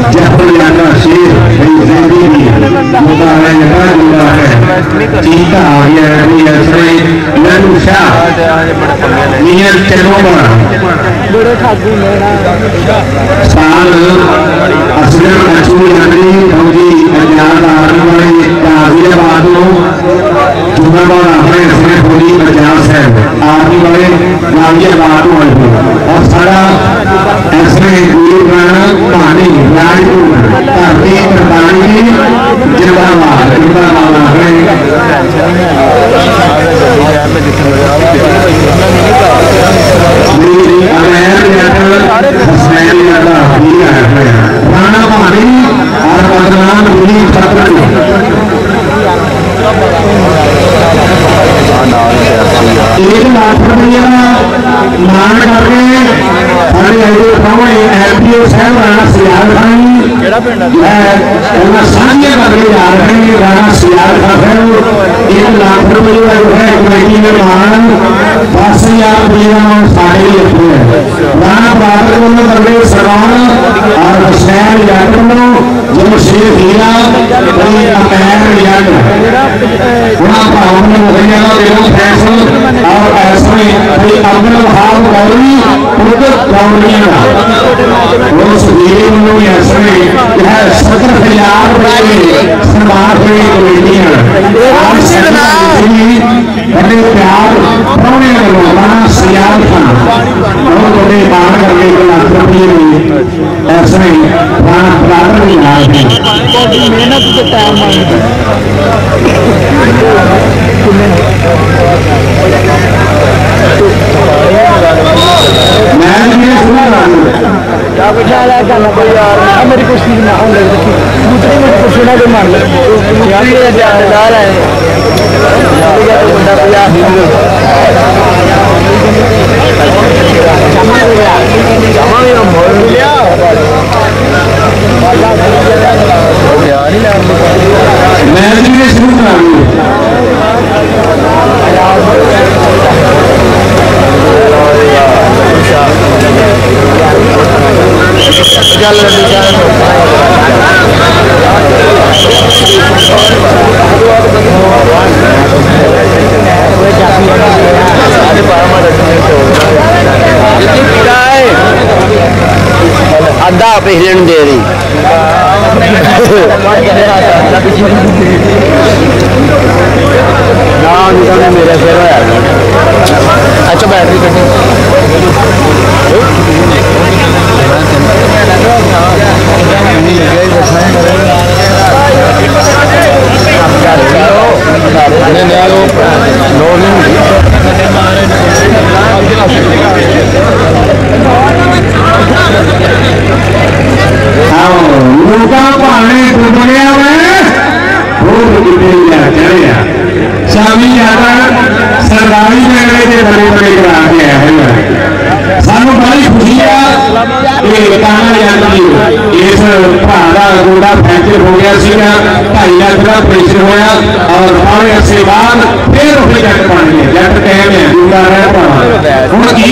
बड़े ठाकू मेरा साल असगर कचू यानी फौजी पंजाब आर्मी वाले गाजियाबाद जुम्मेवार अपने इसमें फौजी पंजाब से आर्मी वाले गाजियाबाद और सारा ऐसे पानी धरती पानी जिंदाबाद राणा पानी और बदनाम एक लाख रुपया मान करके एमपीओ साहब राणा सियाल खान साझे करके जा रहे हैं राणा सियाल खान 1 लाख रुपया जो है कमेटी में मान 10,000 रुपया साढ़े राणा बराबर को करके सरकार और शहर यादव जो शेर हीरा फैसल और ऐसे अब्दुल वहाब गौरी ऐसे 70,000 रुपये सम्मान हुई कमेटियां बड़े प्यार प्राणे वालों राणा सियाल खान बहुत बड़े मान करके 1 लाख रुपये ऐसे राणा बरादर भी आ गए मेहनत के टाइम मेरी कुर्सी ना दूसरी मेरी कुर्सी ना जो मान मैच भी शुरू करा आधा पिछले दे दी ना मेरे फिर अच्छा बैटरी कटी शामी ज्यादा सरकारी मेले के बड़े बड़े करा के आए सानू बड़ी खुशी है काना यात्री इस भरा का गोडा फ्रैक्चर हो गया 2.5 लाख का ऑपरेशन होया और थोड़े अरसे बाद फिर उसे जट बन गए जट कह में दूंगा रह हूँ की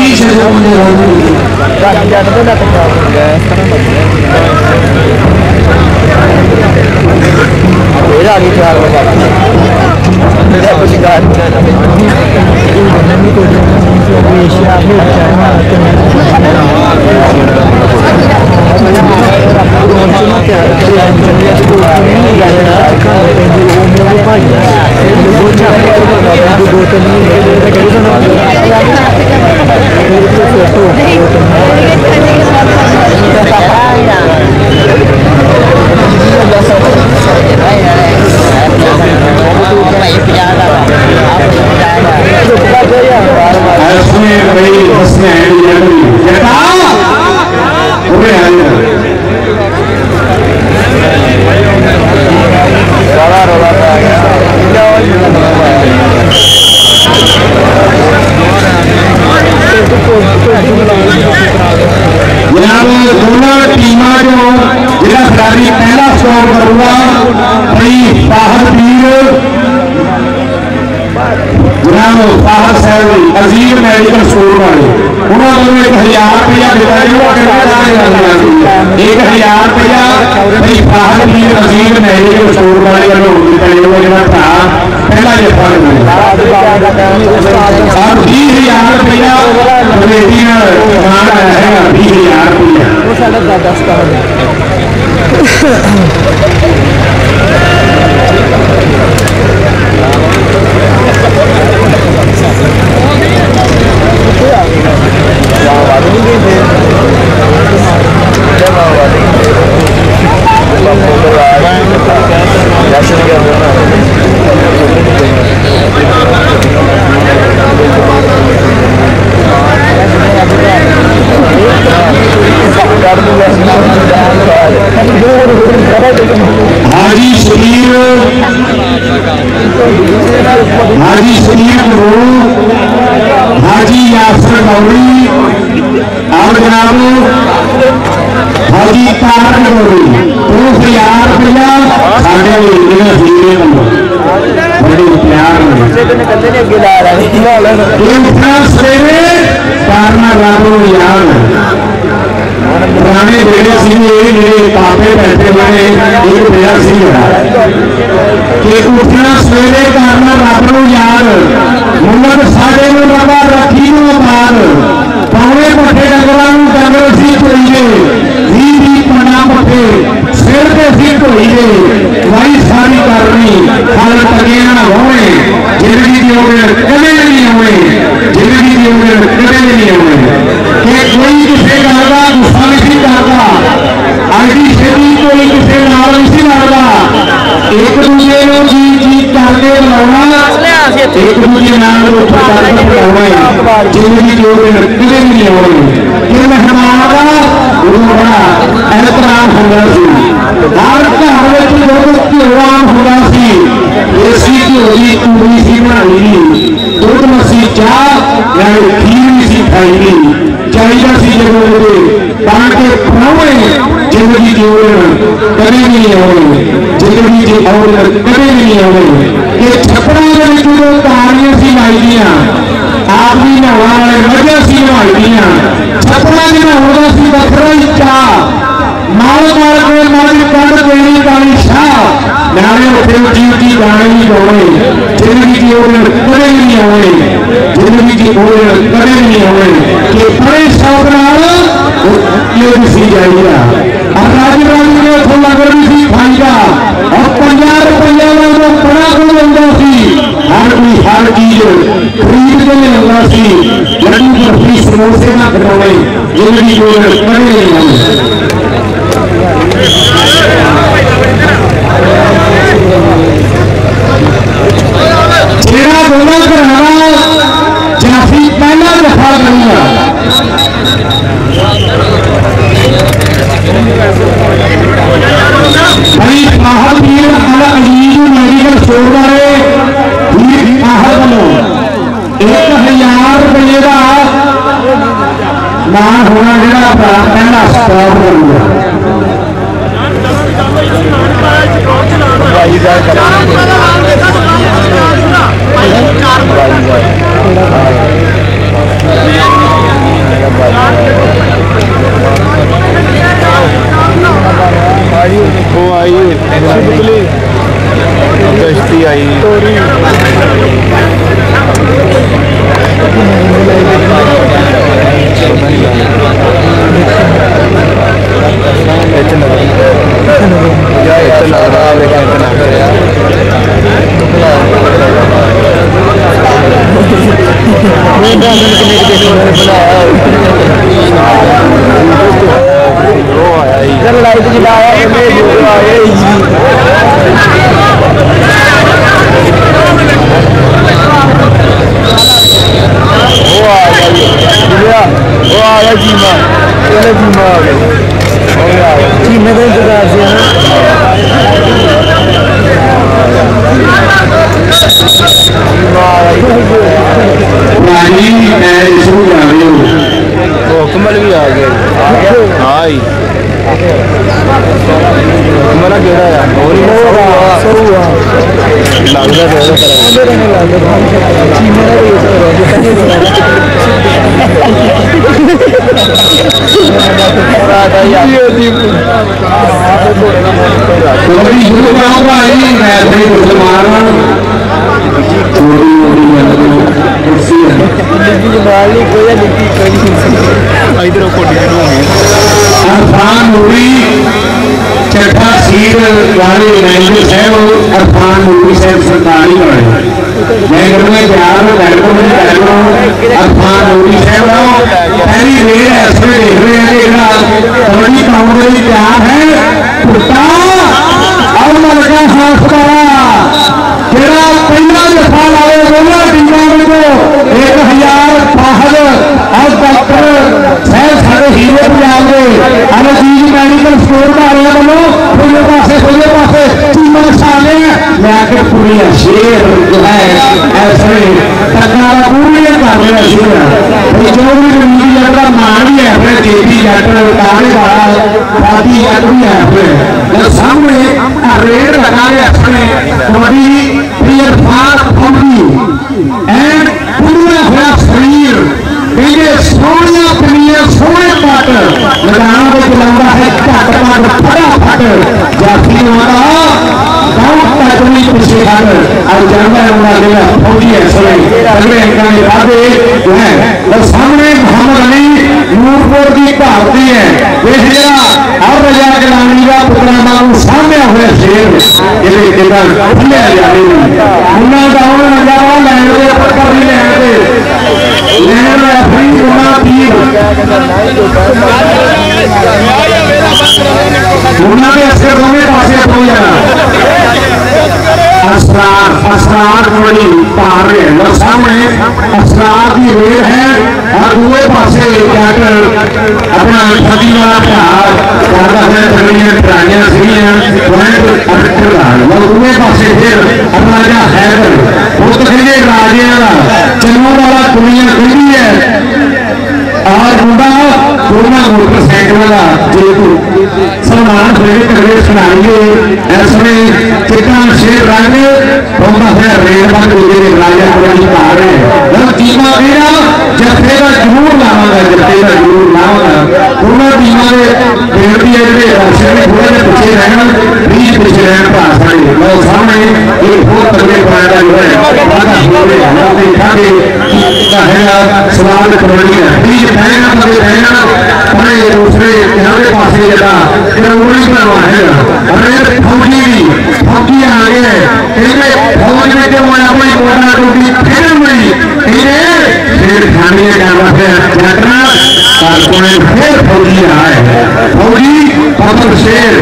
दोनों टीमां जो जिला खिलाड़ी पहला स्कोर करूंगा भाई फाहद पीर जनाब फाहद साहब अजीम मेडिकल स्टोर वाले उन्होंने 1000 रुपया दिता 1000 रुपया भाई फाहद पीर अजीम मेडिकल स्टोर वाले वालों दिता पहला जफा और 20,000 रुपया कमेटी मान आया है 20,000 रुपया हाजी शरीफ हाजी यासर गौरी और जनाब हाजी तारक गौरी 2,000 रुपया साढ़े हीरे बड़े प्यार सवेरे कारना राबो याद पुराने बेड़े सी मेरे पापे बैठे हुए एक बेड़ा सी कि उठना सवेरे करना रब नूं याद मुल्क साडे नूं बाबा रखी नूं आबाद पौने पट्ठे डंगरां नूं डंगर सी चोईए 20 पन्ना पट्ठे सीगे वही सारी करनी फल टके ना होने जिंदगी की उम्र कदे नहीं होने जिंदगी की उम्र कदे नहीं होने कि कोई किसी गल का गुस्सा नहीं करता अगली छेती कोई किसी नाल नहीं लड़ता एक दूसरे को जी जी करके बुलाना एक दूसरे नाल करके बुलाना जिंदगी की उम्र कदे नहीं होने कि मेहमान का बड़ा एहतराम होगा हर घर में जो त्योहार होगा देसी घ्यो की पूरी सी बनाई दुध लस्सी चाह यानी खीर सी खाई चाहिए सी जब बन के खावे जिंदगी की उम्र कभी नहीं आवे जिंदगी की उम्र कभी नहीं आवे कि छपड़ा जो तारियां सी लाई दियां आप भी नहाने वाले मजा सी नहाई दियां छपड़ा जो होगा सी बखरा ही चाह माल माल के माल कंड देनी वाली शाह नाले उठे उठी उठी गाने ही गाने जिंदगी की उम्र कदे नहीं आवे जिंदगी की उम्र कदे नहीं आवे कि बड़े शौक नाल ये सी जाएगा और राजरानी ने उठो लगर भी सी खाएगा और 50 रुपया वाला बड़ा गुण होता सी हर कोई हर चीज खरीद के लेता सी लड्डू बर्फी समोसे ना खिलावे जिंदगी की उम्र कदे नहीं आवे तेरा दोनों घराना जाफी पहला दफा करूंगा भाई महावीर अजीज मेडिकल स्टोर वाले वालों 1000 रुपये का मान होना जरा पहला स्टॉप करूंगा वो आई कश्ती आई लाइट जलाया वो आया जीमा जीमा आ गया जीमे का इंतजार से कमल भी आ गया हाँ मेरा केड़ा है इधर चट्ठा सीट वाले मैनेजर साहब अरफान नूरी साहब सरकारी वाले मैं करूँगा प्यार अरफान नूरी साहब पहली रेड है इसमें देख रहे हैं कबड्डी काउंटर की प्यार है कुत्ता और लड़का हाथ वाला तेरा पहला दफा लाए दोनों टीमों को 1000 फाहद और डॉक्टर साहब सारे हीरो पंजाब के अजीज मेडिकल स्टोर वाले वालों पूरे पासे टीमां साले लैके पूरी शेर जो है ऐसे टक्कर पूरी कर रहे शेर जो भी नीति जगह मान भी है अपने देवी जट उतारे वाला बाकी जट भी है अपने सामने रेड लगा रहे अपने कबड्डी प्लेयर फार फॉर्मी एंड पूरा हुआ शरीर मेरे सोनिया प्लेयर सोने पाट लगाना भी चलाता है फटाफट जाफी वाला गाँव का जमीन पीछे खाकर और जानवर होगा फौजी है सोने अगले अंकाने बातें जो है वो सामने मोहम्मद अली नूरपुर की भारती है और रजा के लानी का पुत्र मालूम सामने हुआ शेर ये जिदा खुलिया जाए उन्होंने का उन्होंने नजारा लैंड के ऊपर कर लैंड में अपनी उन्होंने तीर उन्होंने असर दोनों पासे हो जाना असरार बड़ी पार है और सामने असरार की रेल है और दूसरे पासे जाकर अपना छवि वाला प्यार करता है छवियां ट्राइयां सीढ़ियां वहीं और दूसरे पासे फिर अपना जा हैदर वो तो कहिए राजिया का चलने वाला दुनिया खुली है और मुंडा दोनों मोटरसाइकिल का जेतु सलमान प्रेरित करके सुनाइए ऐसे चिट्टा शेर रंग बोलता है रेल बंद राजा पुरानी कार है टीमा मेरा जत्थे का जरूर लावांगा जत्थे का जरूर लावांगा दोनों टीमा के बेनती है जो दर्शक ने थोड़ा जिहा पिछे रहना प्लीज पिछे रहना भरा सारे मैं सामने एक बहुत तगड़े पाया जो है देखा कि सवाल करवानी है प्लीज रहना अपने दूसरे किनारे पासे जरा उंगली बनवा है अरे फौजी भी फौजी आ गए फौज में जो मैं अपनी मोटा टूटी फिर हुई फिर खाने जाना जाना फिर फौजी आए फौजी पवन शेर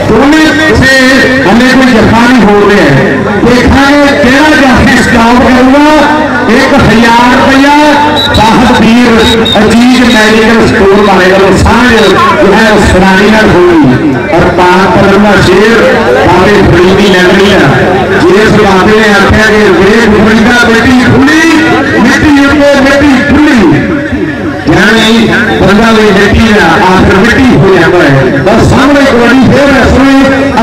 दोनों से हमें कोई जफानी हो रहे हैं देखा केड़ा जाफी स्टॉप करूंगा 1000 रुपया बाहदीर अजीज मेडिकल स्टोर वाले सांझ जो है सुनानी होगी और पांच शेर बाबे फरीदी लगनी है जिस बाबे ने आख्या कि वेख फरीदा बेटी खुली मिट्टी मिट्टी खुली यानी बंदा भी बेटी है आखिर मिट्टी हो जाता है बस सामने एक बड़ी फिर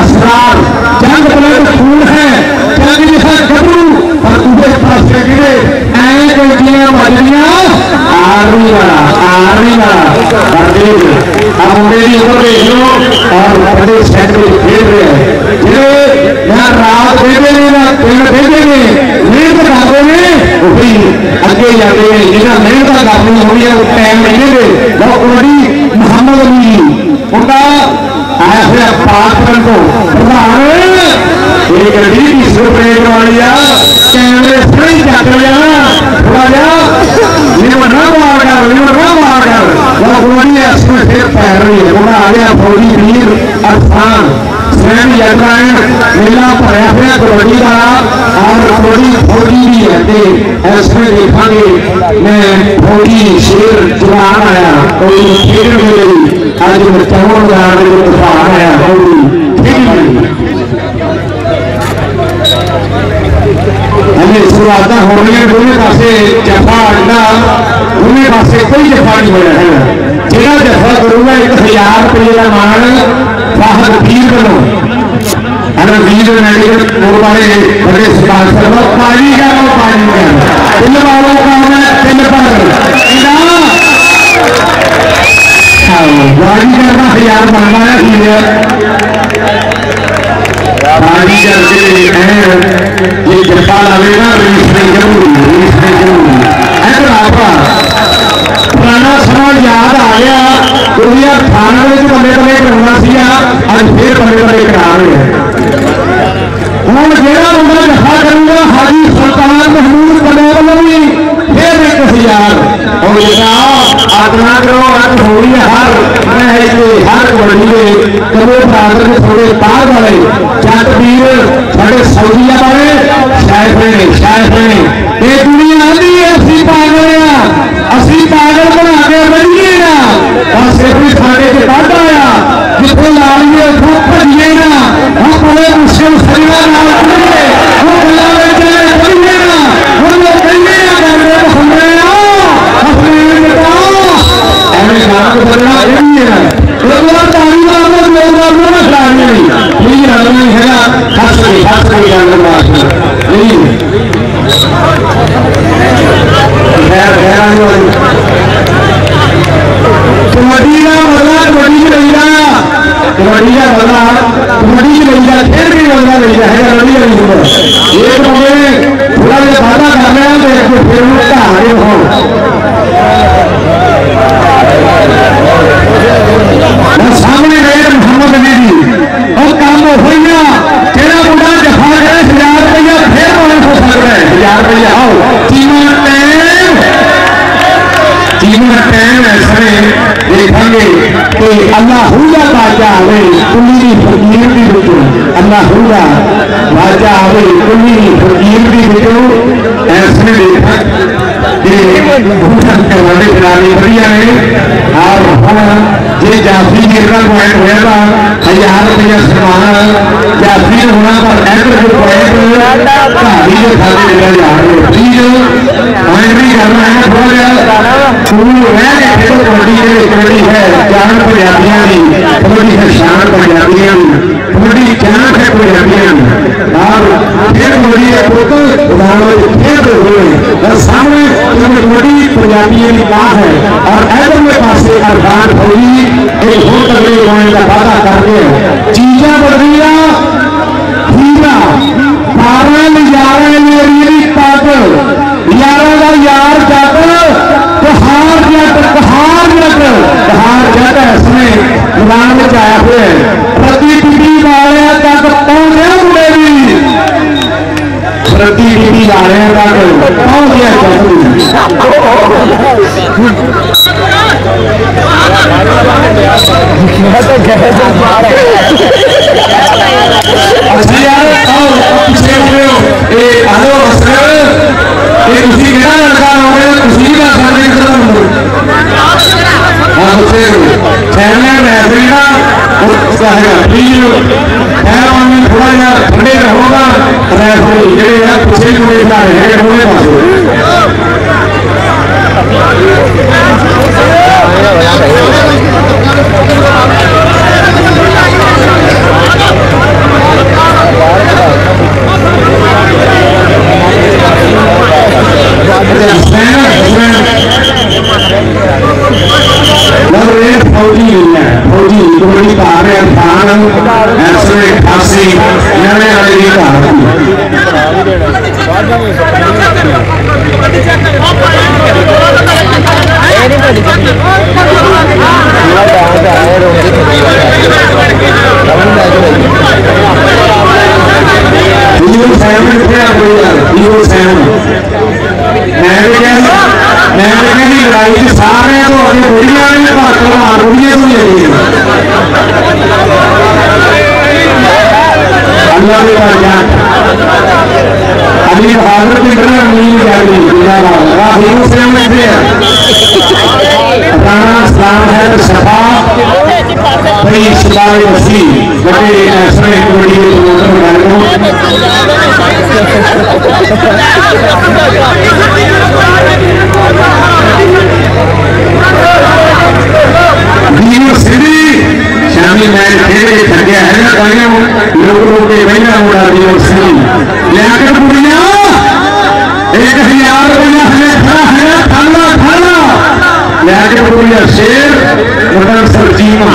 असरार जंग बुलंद खून है जंग जैसा गबरू और दूसरे पास से गिरे गोटियां मजलियां आर्मी वाला अब मेरी उम्र देख लो और बड़े शहर में खेल रहे हैं यहाँ रात भेजेंगे ना दिन भेजेंगे मेहनत करते हैं वो भी अगे जाते हैं जिन्हें मेहनत करनी होगी वो टाइम नहीं दे वो बड़ी मोहम्मद अली उनका आया हुआ पासपोर्ट को एक गड्डी 20 रुपए वाली कैमरे से ही जाकर जाना थोड़ा जा फिर पैर रही है आ गया फौजी वीर अरफान स्वयं यात्राएं मेला भरया हुआ कबड्डी का और कबड्डी फौजी भी है ऐसे देखा मैं फौजी शेर जवान आया कोई खेल मिलेगी आज बचावन तूफान आया फौजी हमें शुरुआत हो रही है दोनों पासे जफा अड्डा दोनों पासे कोई जफा नहीं हो रहा है जिला जफा करूंगा 1000 रुपये का मान बाहर वीर बनो अगर वीर मेडिकल स्टोर वाले बड़े स्पॉन्सर पानी का इन वालों का मैं 3 पर गाड़ी करना 1000 मांगा है गाड़ी करके ये जफा लगेगा रेस में जरूरी पुराना समय याद आ गया 2098 बल्ले बल्ले करना अज फिर बल्ले बल्ले करा रहे हैं हूँ जो बंदा जफा करूंगा हाजी सुल्तान महमूद बल्ले वालों भी फिर 1000 और आतना करो थोड़ी हर कबड्डी के कबो बरादर के थोड़े बाहर वाले जट वीर थोड़े सऊदीया वाले शायद ये दुनिया आती है असी पागल बना के बढ़िए ना और सिर्फ खाने के बाद आया जितने लालिए खूब भजिए ना हम बड़े मुश्किल सरिया नाल बढ़िए वो गला में चले बढ़िए ना हम लोग कहिए ना करने को सुन रहे हो अपने बताओ ऐसे गाना को बदला बढ़िए ना एक बार ताली मारना दो बार ना खिलाने नहीं ये आदमी है ना खास कोई जानने वाला नहीं कबड्डी का बदला कबड्डी की नहीं रहा कबड्डी का बदला कबड्डी की नहीं रहा फिर भी बदला नहीं रहा है कबड्डी का नहीं रहा एक बंदे थोड़ा सा वादा कर रहे हैं तो एक फिर उठता आगे हो सामने गए मोहम्मद अली जी बंदा होगा राजा आवे कोई फकीर भी देखो ऐसे देखा कि भूषण करवाने खिलाड़ी बढ़िया है और ये जाफी गिरना पॉइंट होगा 1000 रुपया सम्मान जाफी होना पर एंकर जो पॉइंट भारी जो खाते निकल जा रहे हैं प्लीज पॉइंट भी करना है थोड़ा शुरू है तो कबड्डी है जान पंजाबियों की कबड्डी है शान पंजाबियों की कबड्डी जान है पंजाबियों की और फिर कबड्डी है पुत फिर हुए सामने कबड्डी पंजाबियों की बात है और ऐसे में पासे अरबान होगी एक बहुत तगड़ी होने का वादा करके चीजा बढ़िया हीरा 12 11 मेरी ताक 11 का यार जाकर कहार जट इसमें मैदान में आया हुए प्रति टीवी वाले तक पहुंचे मुझे भी प्रति टीवी वाले तक पहुंच गया अच्छा यार पीछे हेलो सर ये किसी कहना लड़का हो गया किसी का सामने थोड़ा जहा ठंडे होगा रेफरी जो पिछले मुझे फौजी फौजी कबड्डी पा रहे अरफान ऐसे 88 नवे वाले की लड़ाई सारे तो अभी बुढ़िया बुढ़िया अल्लाह अभी हाजर की तरह नील जाएगी राणा इस्लाम है सफा भाई शिलाई वसी बड़े ऐसे शामी मैच खेल के थक गया है लोग के महीना उड़ा दिया लेकर बुढ़िया 1000 रुपया है खाना खाना लेकर बुढ़िया शेर मटन सरजीमा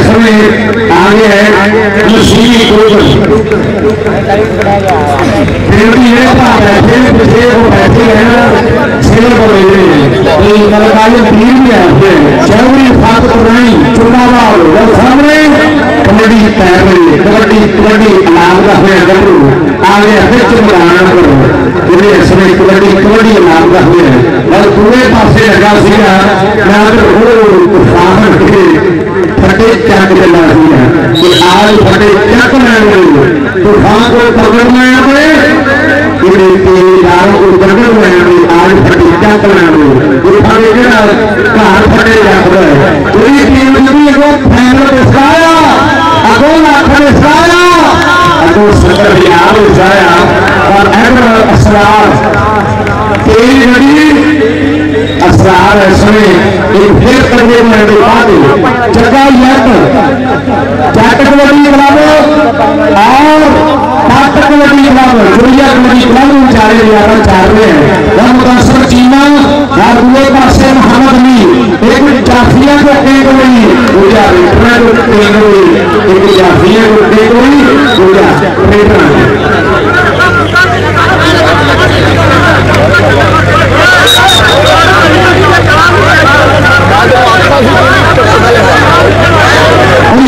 सामने आगे है नशीली कोयल बैठे वो बैठे हैं सेल को ले रहे हैं मलकाले तीर भी आते हैं चौड़ी फात पुरानी चुनावा सामने कबड्डी तैर रही है कबड्डी कबड्डी नाम का हुए गबरू आगे फिर चुनाव करो पूरे समय कबड्डी कबड्डी नाम का हुए और पूरे पासे लगा सीगा ना तो सामने के फटे चक चला सीगा कि आज फटे चक लेंगे तो खान को पकड़ना है पूरे यारों को पकड़ना है आज फटे चक लेंगे तो फटे क्या कहाँ फटे जाता है पूरी टीम ने को फैनल दिखाया अगोल आखिर दिखाया अगोल सदर यार दिखाया और एडर असरार तेरी घड़ी असरार ऐसे एक फिर करने में बाद जगह यक जाटक वाली बराबर और पाटक वाली बराबर दुनिया वाली बराबर चारे यार चार में हम मुतासर चीना और दूसरे पासे मोहम्मद अली एक जाफिया को टेक हुई पूजा रेटना को टेक हुई एक जाफिया को टेक हुई पूजा रेटना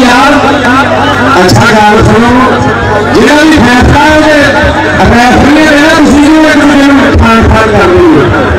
यार अच्छा गाल सुनो जिन्हें भी फैसला है फैसले देना किसी को फाड़ फाड़ कर रही है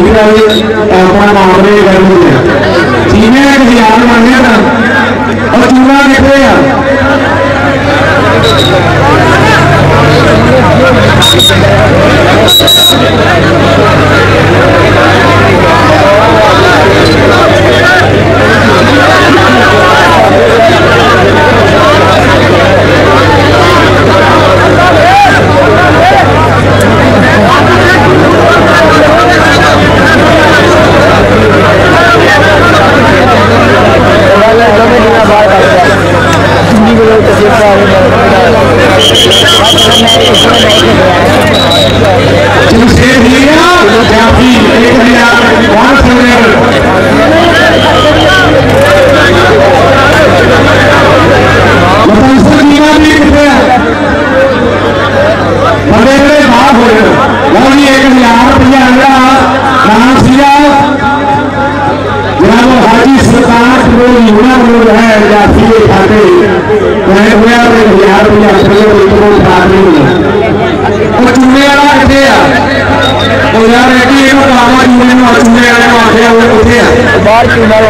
अपना मामले कर चीने यार मांगे था और चूड़ा निकले बाहर क्यों ना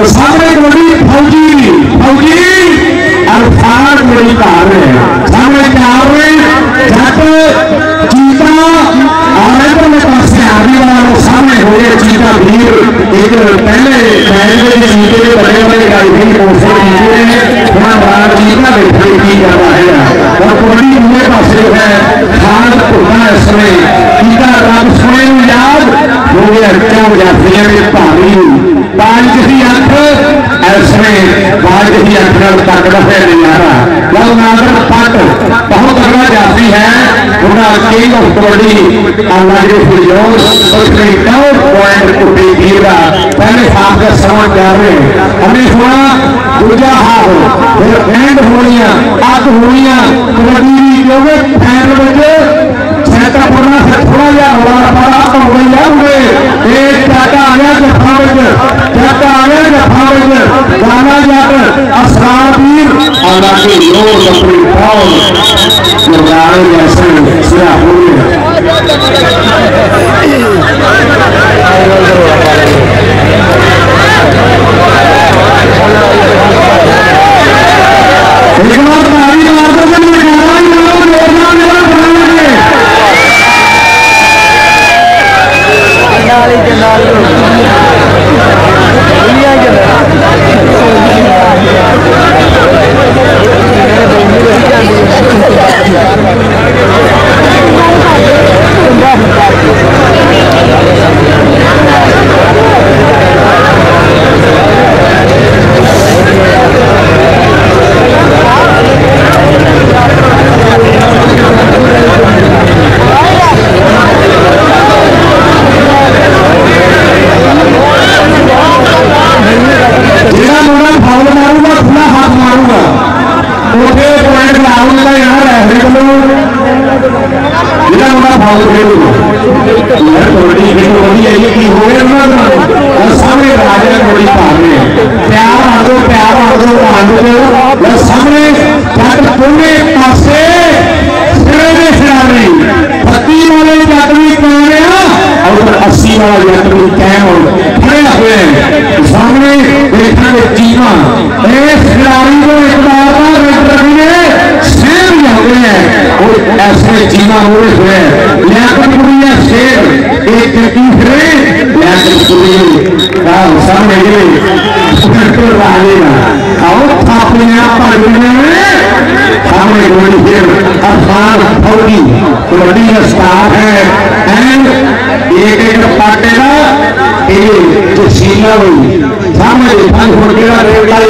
सामने कबड्डी फौजी फौजी और फाड़ मेरी कार है सामने कार में जट चीता और इधर में पास से आने वाला सामने हुए चीता भीड़ एक पहले पहले के चीते के बड़े बड़े गाड़ी भी कोसे चीते हैं वहाँ बाहर चीता बैठे की जाता है और कबड्डी हुए पास से है खान पुरना इसमें चीता राम स्वयं याद हो गया क्या हो जाती है मेरे भारी पांच ही अख ऐसे पांच ही अख तकड़ा है नजारा लव नागर पट बहुत अगला जाती है उनका किंग ऑफ कबड्डी पॉइंट कुटी गिरा पहले हाथ का समझ जा रहे हमने सुना दूजा हाथ फिर एंड होलियां अग होलियां कबड्डी क्योंकि फैन बजे छेता पड़ना से थोड़ा या हमारा बड़ा तो हो गया हुए एक टाटा आया जफा बजे टाटा आया जफा बजे गाना जाकर असराबीर अल्लाह की जोर अपनी पाँव लगाने जैसे सिरा हुए एक बार तारी मारते थे मैं गाना ही लोग जोरदार जोर बनाएंगे नाली के नाल दुनिया के सामने राजा गोली पाने प्यार आदो सामने पूरे पासे पत्ती वाले यात्री और 80 वाला यात्री कैम खड़े हुए सामने देखा चीमा खिलाड़ी को एक बार सेम जाते हैं और ऐसे चीमा हुए हुए लियाकतपुरिया शेर एक तीसरे लियाकतपुरी सामने और थापने सामने गोली फिर अफगान फौजी कबड्डी का स्टाफ है एंड एक एक पाटे का जो सीना हुई सामने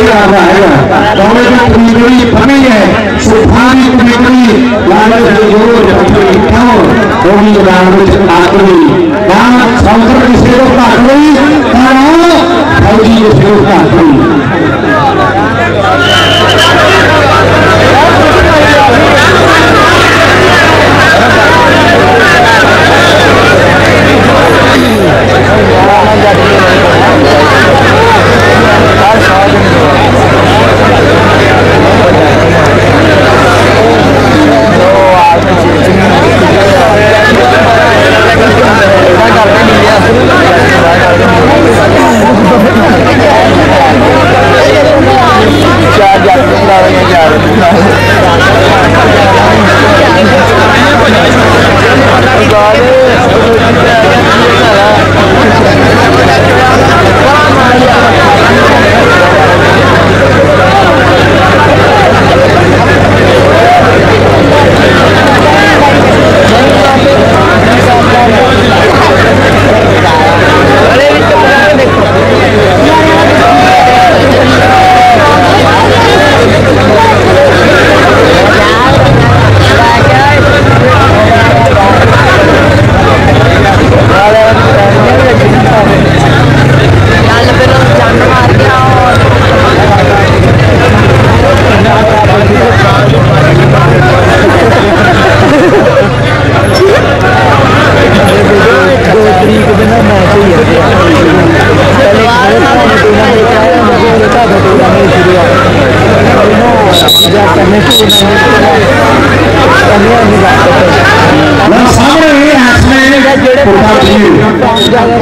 रहा है दौड़े में कुड़ी बनी है सुल्तानी कुड़ी लाल जोर गोली आदमी समुद्र की सेव काट गई फौजी की सेव काट गई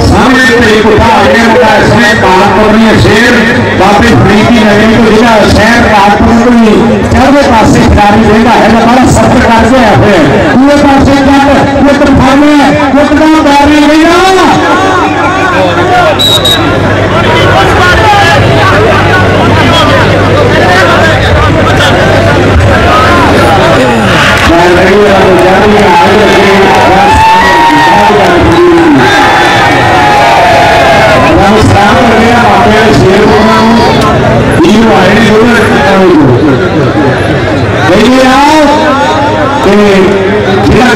सामने इसमें बात कर रही है शेर बाबे फरीदी नगरी को जिला शहर राजपुर को चारों पासे खिलाड़ी देगा है बड़ा सख्त करके है पूरे पासे जब वो तो फार्मे वो तो दार नहीं गया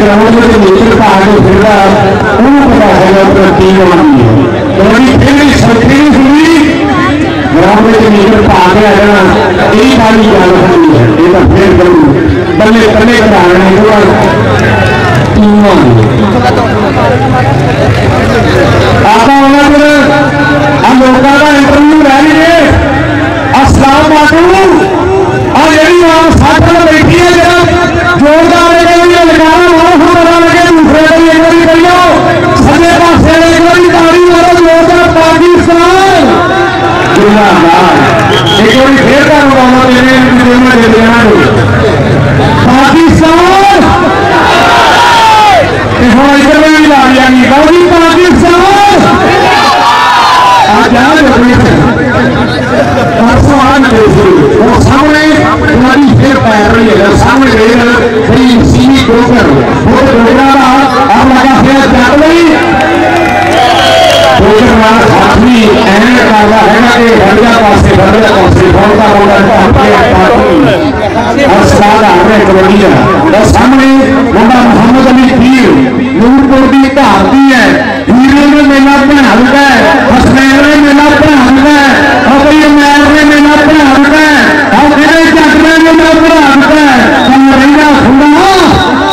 ग्राउंड में नेचर का आगे फिर पता है टीम बनानी है ग्राउंड में नेचर का आगे आ जाना यही वाली है फिर बल्ले बल्ले करा रहे हैं टीम आता होगा फिर हम लोगों का इंटरव्यू ले लीजिए अस्सलाम वालेकुम और यही वहां साथ में बैठी है जोरदार लगाना पता लगे दूसरे को एक बार करियो सजे पासे एक बार ताली मारो जोरदार पाकिस्तान जिंदाबाद एक बार फिर का मुकाबला देने में दे देना पाकिस्तान देखो इधर में भी ला दिया नहीं गौरी पाकिस्तान आज याद परसों आज वो सामने तुम्हारी फिर पैर रही है सामने गई सीधी ठोकर वो ठोकरा अब लगा फिर जाग गई ठोकर वाला साथी ऐन काला है ना कि बढ़िया पासे बोलता और सादा हमें कबड्डिया और सामने मुंडा मोहम्मद अली पीर नूरपुर की धारती है हीरे में मेला बना है हसनैन में मेला बना है और कोई मैर में मेला बना है और मेरे जट में मेला बना है हम रंगा खुदा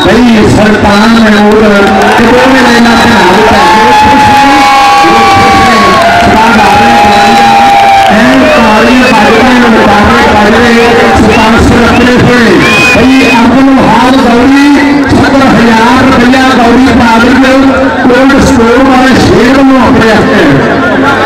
भाई सरतान में उड़ मेला बना गौरी बादल कोल्ड स्टोर वाले शेर में अपने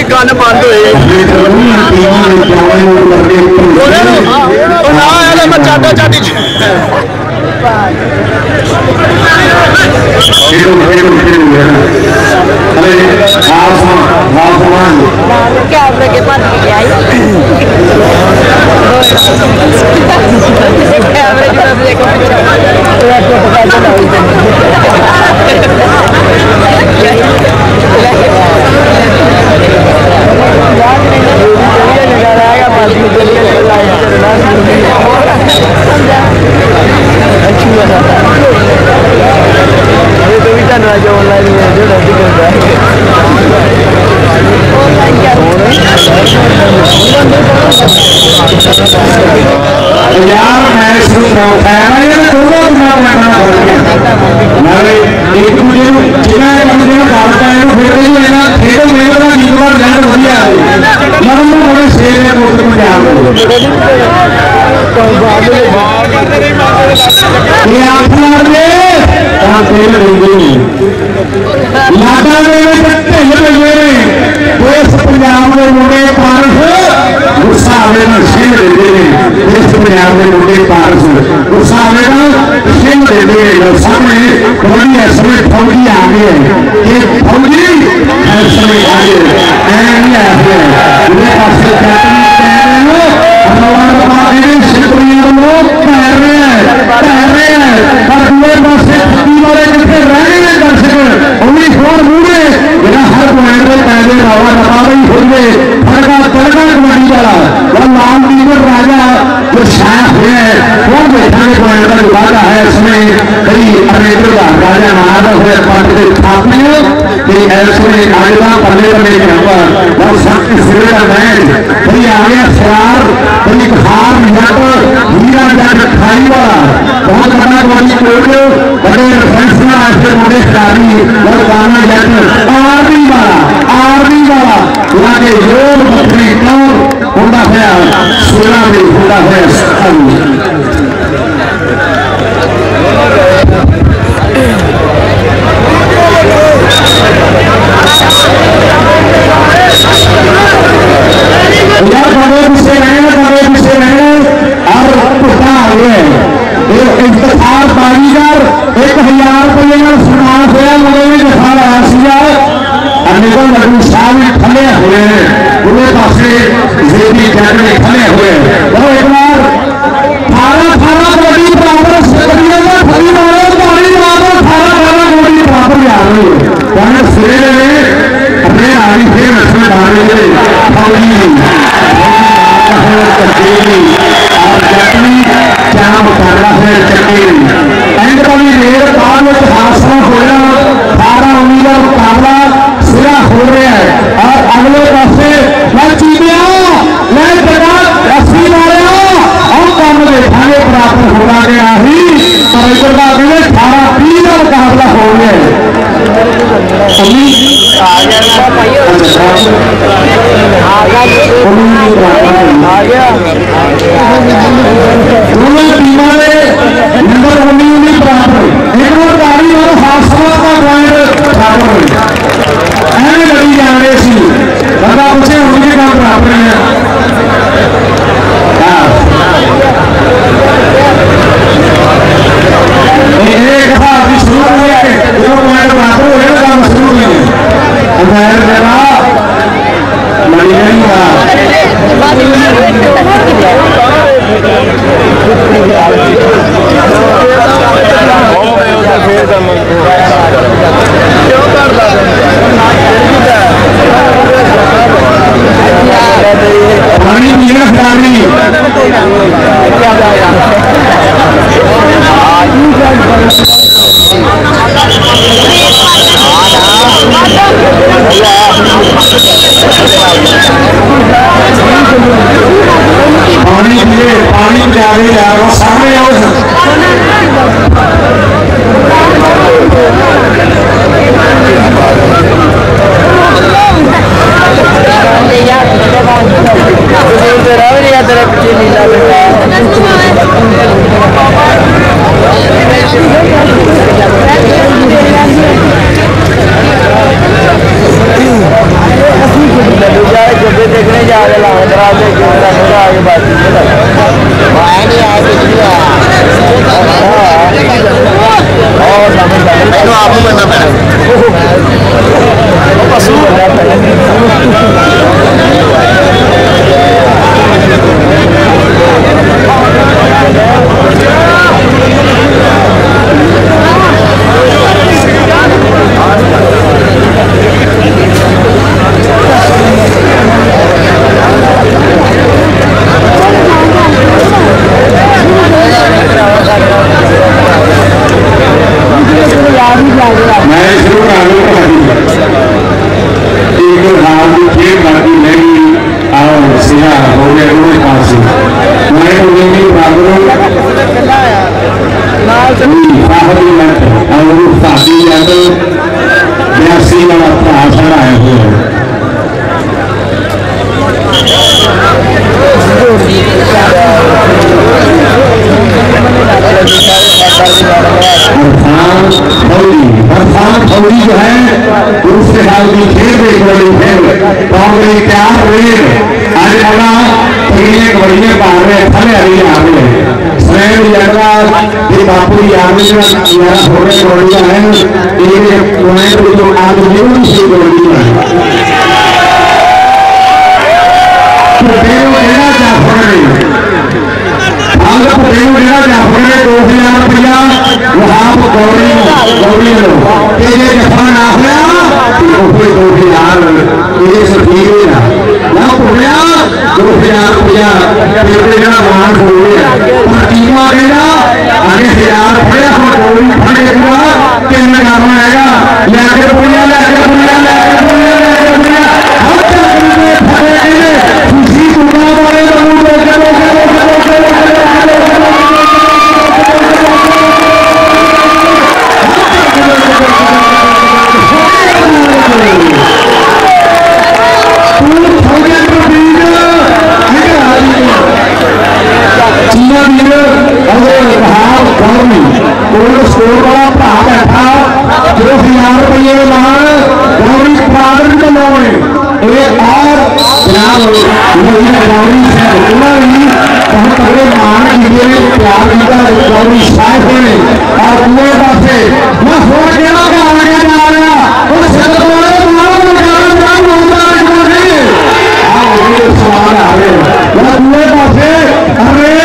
गल बंद हुई चाटा चाटी यार मैं एक दूजे जिन्हें डालता है फिर खेल मेरे का वीरवार जंग बढ़िया मरम बड़े शेर है मोटर में जा ये आप मारे कहां खेल रही लाटा में कट्टे लगे देश पंजाब के मुंडे पारस गुस्सा आवेगा शेर दे देंगे देश पंजाब के मुंडे पारस गुस्सा आवेगा शेर दे देंगे सामने कबड्डी समय फौजी आ गए ये फौजी समय आ गए नहीं आ गए ये पास कैप्टन कह रहे हो हमारा बात है शिवप्रिया लोग है कौन बैठा पॉइंट का वादा है इसमें कई अरेटर का राजा महाराजा हुए पार्टी के स्थापने ऐसे कायदा पल्ले पर लेके हुआ बहुत सख्त सिरे का मैच कई आगे सवार कई हार जट हीरा जट खाई वाला बहुत बड़ा बड़ी कोर्ट बड़े फैसला ऐसे बड़े खिलाड़ी और गाना जट आर्मी वाला लागे योग बकरी कौर होता है सोना भी होता है यार पीछे रहने और पुष्टा हुए इंतजार बाजीगर 1000 रुपये का सुनाम होया मुझे दिखा रहा सीधा अनेकों लगू साल खले हुए पूरे पासे जेबी जैन में खले हुए वो एक बार थारा बड़ी बराबर सकरिया में खड़ी मारो बड़ी बराबर थारा बड़ी बराबर आ रही है वहां सिरे में अपने आगे से रस्म डाले और चटनी जाम कर रहा है चटनी एंड कभी रेल बाद में हादसा होया थारा उम्मीदवार मुकाबला सिरा हो रहा है और अगले पासे मैं चीटिया मैं जगह रस्सी मारे हम काम देखाने प्राप्त होना गया ही सरेकर का अगले 18-20 का मुकाबला हो गया दोनों टीमों ने नंबर 19 बराबर एक और गाड़ी और हादसा का पॉइंट बराबर ऐसे लड़ी जा रही थी बंदा मुझे उनके का बराबर है एक बार शुरू हुए जो पॉइंट बराबर हुए काम शुरू हुए अगर मेरा लड़ी नहीं था पानी पीना खिलाड़ी पानी पिलाने जा रहा सामने आओ देखने जा रहे आगे बात फौजी जो है दूसरे साल की खेल देख रही है कांग्रेस तैयार हुई आज बोला एक बढ़िया बाहर थले हरी आ रहे स्वयं जगह ये बापू याद में होने बढ़िया है ये पॉइंट जो आज जीवन से बढ़िया है पटेल मेरा जाफर आगे पटेल मेरा जाफर ने 2000 रुपया वहां गौरी लो ये जफा ना होया तो 2000 ये सब ठीक है ना भुलिया 2000 रुपया बेटे का मान हो गया पर टीमा कहना आगे 1000 रुपया हम गोली फड़ेगा किन काम आएगा लेकर भुलिया हम चक्कर में फड़ेंगे खुशी दुआ वाले स्टोर वाला भरा बैठा 2000 रुपये मान गौरी प्रादर को लाए और जनाब गौरी बहुत तगड़े मान कीजिए प्यार का गौरी साहब होने और पूरे पासे मैं फोन केड़ा का आगे जा रहा और सवाल आ रहे पूरे पासे अरे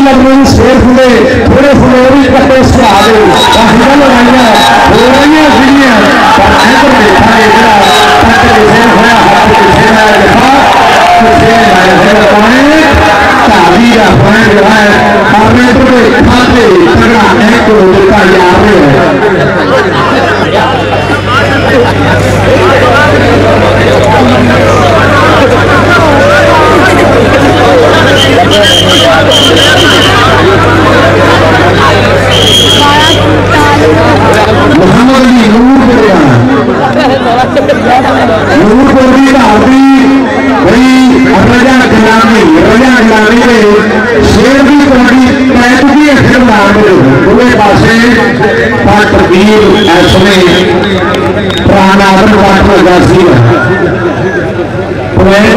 राजौरी शेर फुले थोड़े फुलोरी कटे सुहावे लड़ाइया हो रही सीढ़ियां मोहम्मद अली नूर रजा गिलानी के शेर की कबड्डी पैट की फिल्म पूरे पासे तकदीर ऐसमें प्राणादर वाट लगा सी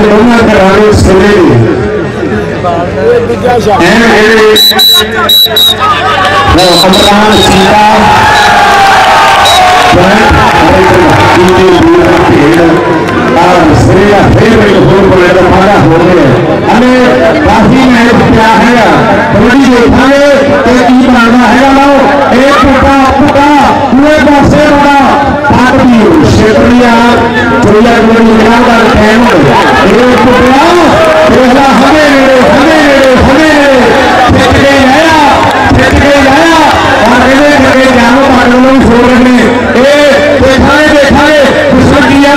दोनों कराने सुने अमरान सीता काफी मेहनत क्या है कबड्डी देखा है बनाना है एक टूटा पूरे पासे बड़ा पार्टी क्षेत्रीय चोरिया एक टूटा हमें जानो पाटलों सो रहे देखा कुछ किया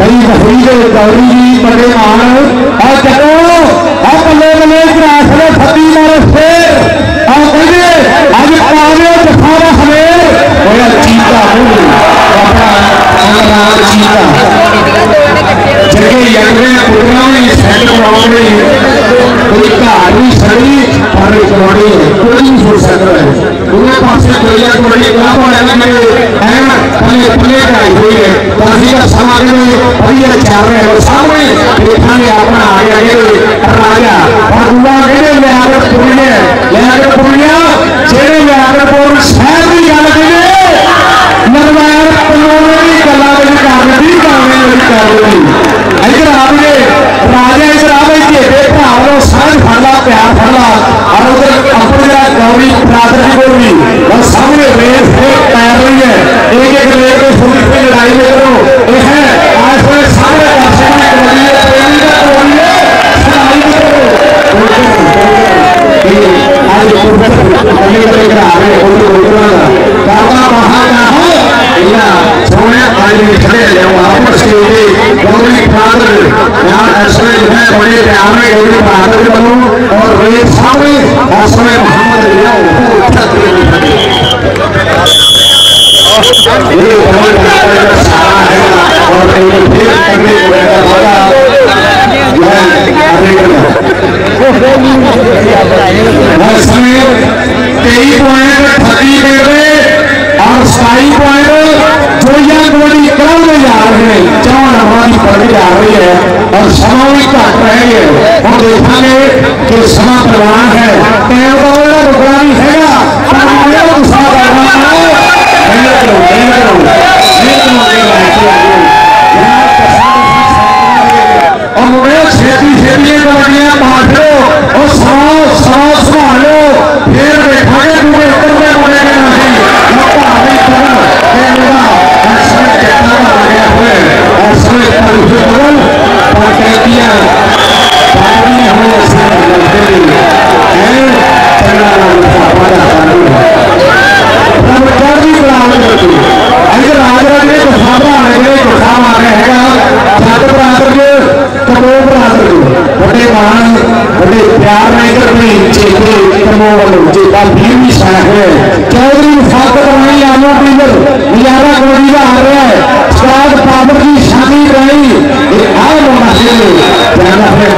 नहीं क्षेत्रीय गौरी जी बड़े मान और चलो बल्ले बल्ले ग्रासले फती मारे शेर और कहिए आज पावे जफारा हमें होया चीता चीता जगह यंगे पुराने सेट कराने कोई कहानी सड़ी और कहानी कोई नहीं सोच सकता है पूरे पासे कोई बड़ी कहां पर है पले का हुई है काफी का समाज में भैया चार रहे हैं सामने देखा ने अपना आगे राजा और हुआ कहने ले आगे पुण्य जेरे में आगे पूर्ण शहर की गल करिए नरवायर पनोरी कला में कारनी इधर आपने राजा इधर आवे के देखा और साथ फला प्यार फला और उधर अपने जरा गौरी प्रादर की बोली और सामने रेस तैयार रही है एक रेस में फुल पे लड़ाई में करो ये है आज पूरे सारे दर्शक में बोलिए आज लेकर आ रहे बाबा महाना हो या सोने आज खड़े ले वापस के लिए गौरी प्रादर यहाँ ऐसे है बड़े प्यार में गौरी प्रादर बनो और वे सामने ऐसे मोहम्मद ये कमल का सारा है और एक फिर करने वाला जो है समय 23 पॉइंट 30 और 27 पॉइंट जो यह गोली क्रम में जा रहे हैं 4 नंबर की पढ़ जा रही है और समय भी घट रहेंगे हम देखेंगे कि समा प्रवान है रुकना है चौधरी फाकत नहीं आना डीजल नजारा गोली का आ रहा है स्टार पावर की शादी रही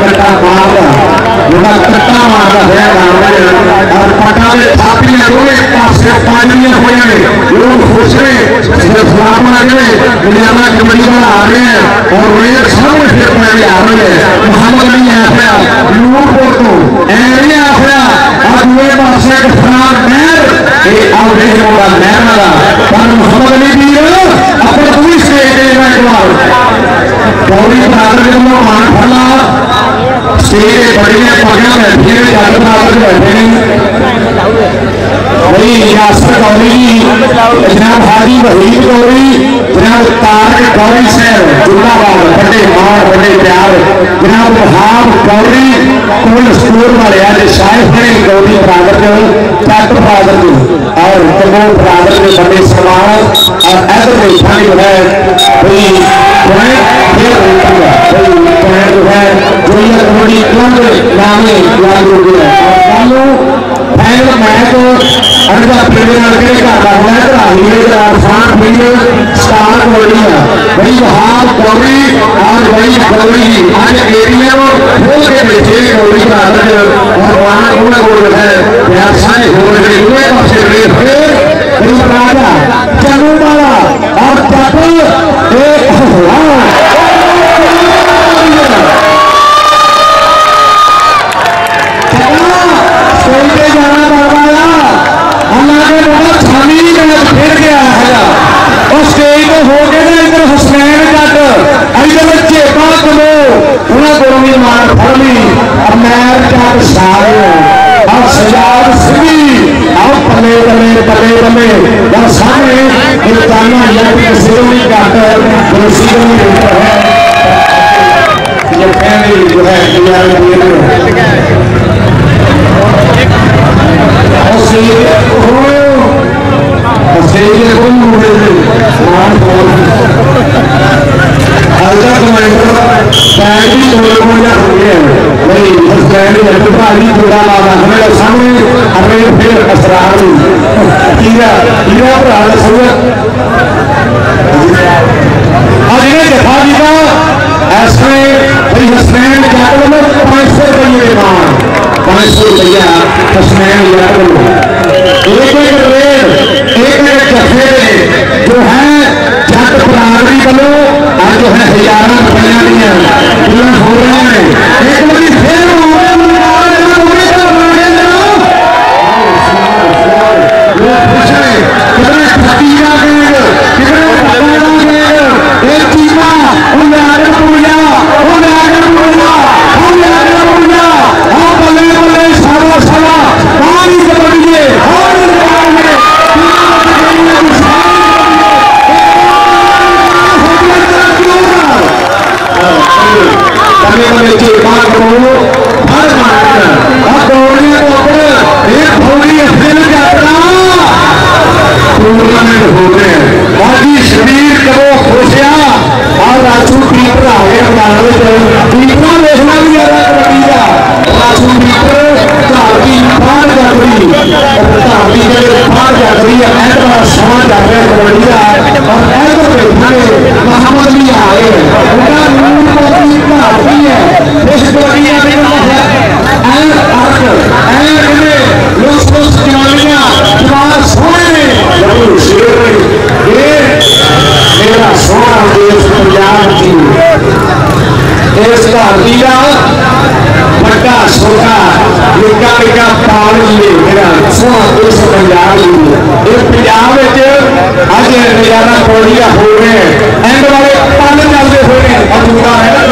कट्टा मारता कट्टा मारता है और पटा में छापी पानी हो जाए लोग खुश रहे खिलाफ आ गए नजारा कबड्डी वाला आ रहे हैं और वे सब फिर पहले आ रहे हैं मोहम्मद नहीं आया नूरपुर तो ऐसे आया और दुए पासे खराब नहर ये अब देखने वाला नहर वाला पर मोहम्मद अली वीर अपने पूरी स्टेज पे एक बार गौरी बरादर के लोग मान फला स्टेज बड़ी में पकड़ा बैठे हैं जादू बरादर बैठे हैं वही यासर गौरी जनाब हाजी वहीद गौरी जनाब तारक गौरी सैर जिंदाबाद बड़े मार बड़े प्यार जनाब वहाब गौरी कोल स्टोर वाले आज शायद है गौरी बरादर के चट बरादर के और कमोल बरादर के बड़े समान और ऐसे देखा जो है वही पॉइंट फिर पॉइंट जो है जो ये कबड्डी क्लब नामे याद हो गया और फाइनल मैच अनका प्लेयर के का है राहीले का आसान मिले स्टार गोलियां वही वहां गौरी और वही गौरी आज एरिया में खोल के बैठे गौरी का और वहां गोल है यार सारे हो रहे हुए पासे रे फिर राजा चलू वाला और चापू एक फिर गया है और स्टेज पे हो गए ना इधर हुसैन जट इधर चेपा कलो उन्हें गोली मार फड़ी अब मैर जट सारे और सजाद सिंह और पले पले पले पले और सामने हिंदुस्तानी जट के सिरों जट कुर्सी में ऊपर है ये पहले जो है जो है जट बरादरी वालों आज जो है हजारों रुपया हो रहे हैं एक बार फिर देखना भी ਧਰਤੀ ਦੇ ਬਾਹਰ ਜਾ ਰਹੀ ਹੈ ਐਂਡ ਵਾਲਾ ਸਮਾਂ ਚੱਲ ਰਿਹਾ ਕਬੱਡੀ ਦਾ ਔਰ ਐਂਡ ਵਿੱਚ ਮੁਹੰਮਦ ਵੀ ਆਏ ਉਹਨਾਂ ਨੂੰ ਕੋਈ ਧਰਤੀ ਹੈ ਇਸ ਕਬੱਡੀ ਦੇ ਵਿੱਚ ਐਂਡ ਅਰਕ ਐਂਡ ਇਹਨੇ ਲੋਸ ਜਵਾਨੀਆਂ ਜਵਾਨ ਸੋਹਣੇ ਜਦੋਂ ਸ਼ੇਰ ਇਹ ਮੇਰਾ ਸੋਹਣਾ ਦੇਸ਼ ਪੰਜਾਬ ਦੀ ਇਸ ਧਰਤੀ ਦਾ ਵੱਡਾ ਛੋਟਾ ਨਿੱਕਾ ਨਿੱਕਾ ਪਾਲ ਜੀ ਮੇਰਾ ਸੋਹਣਾ ਇਸ ਪੰਜਾਬ ਦੀ ਇਹ ਪੰਜਾਬ ਵਿੱਚ ਅੱਜ ਨਜ਼ਾਰਾ ਕੋਲੀਆ ਹੋ ਰਿਹਾ ਐਂਡ ਵਾਲੇ ਪੰਨ ਚੱਲਦੇ ਹੋਏ ਨੇ ਮੌਜੂਦਾ ਹੈ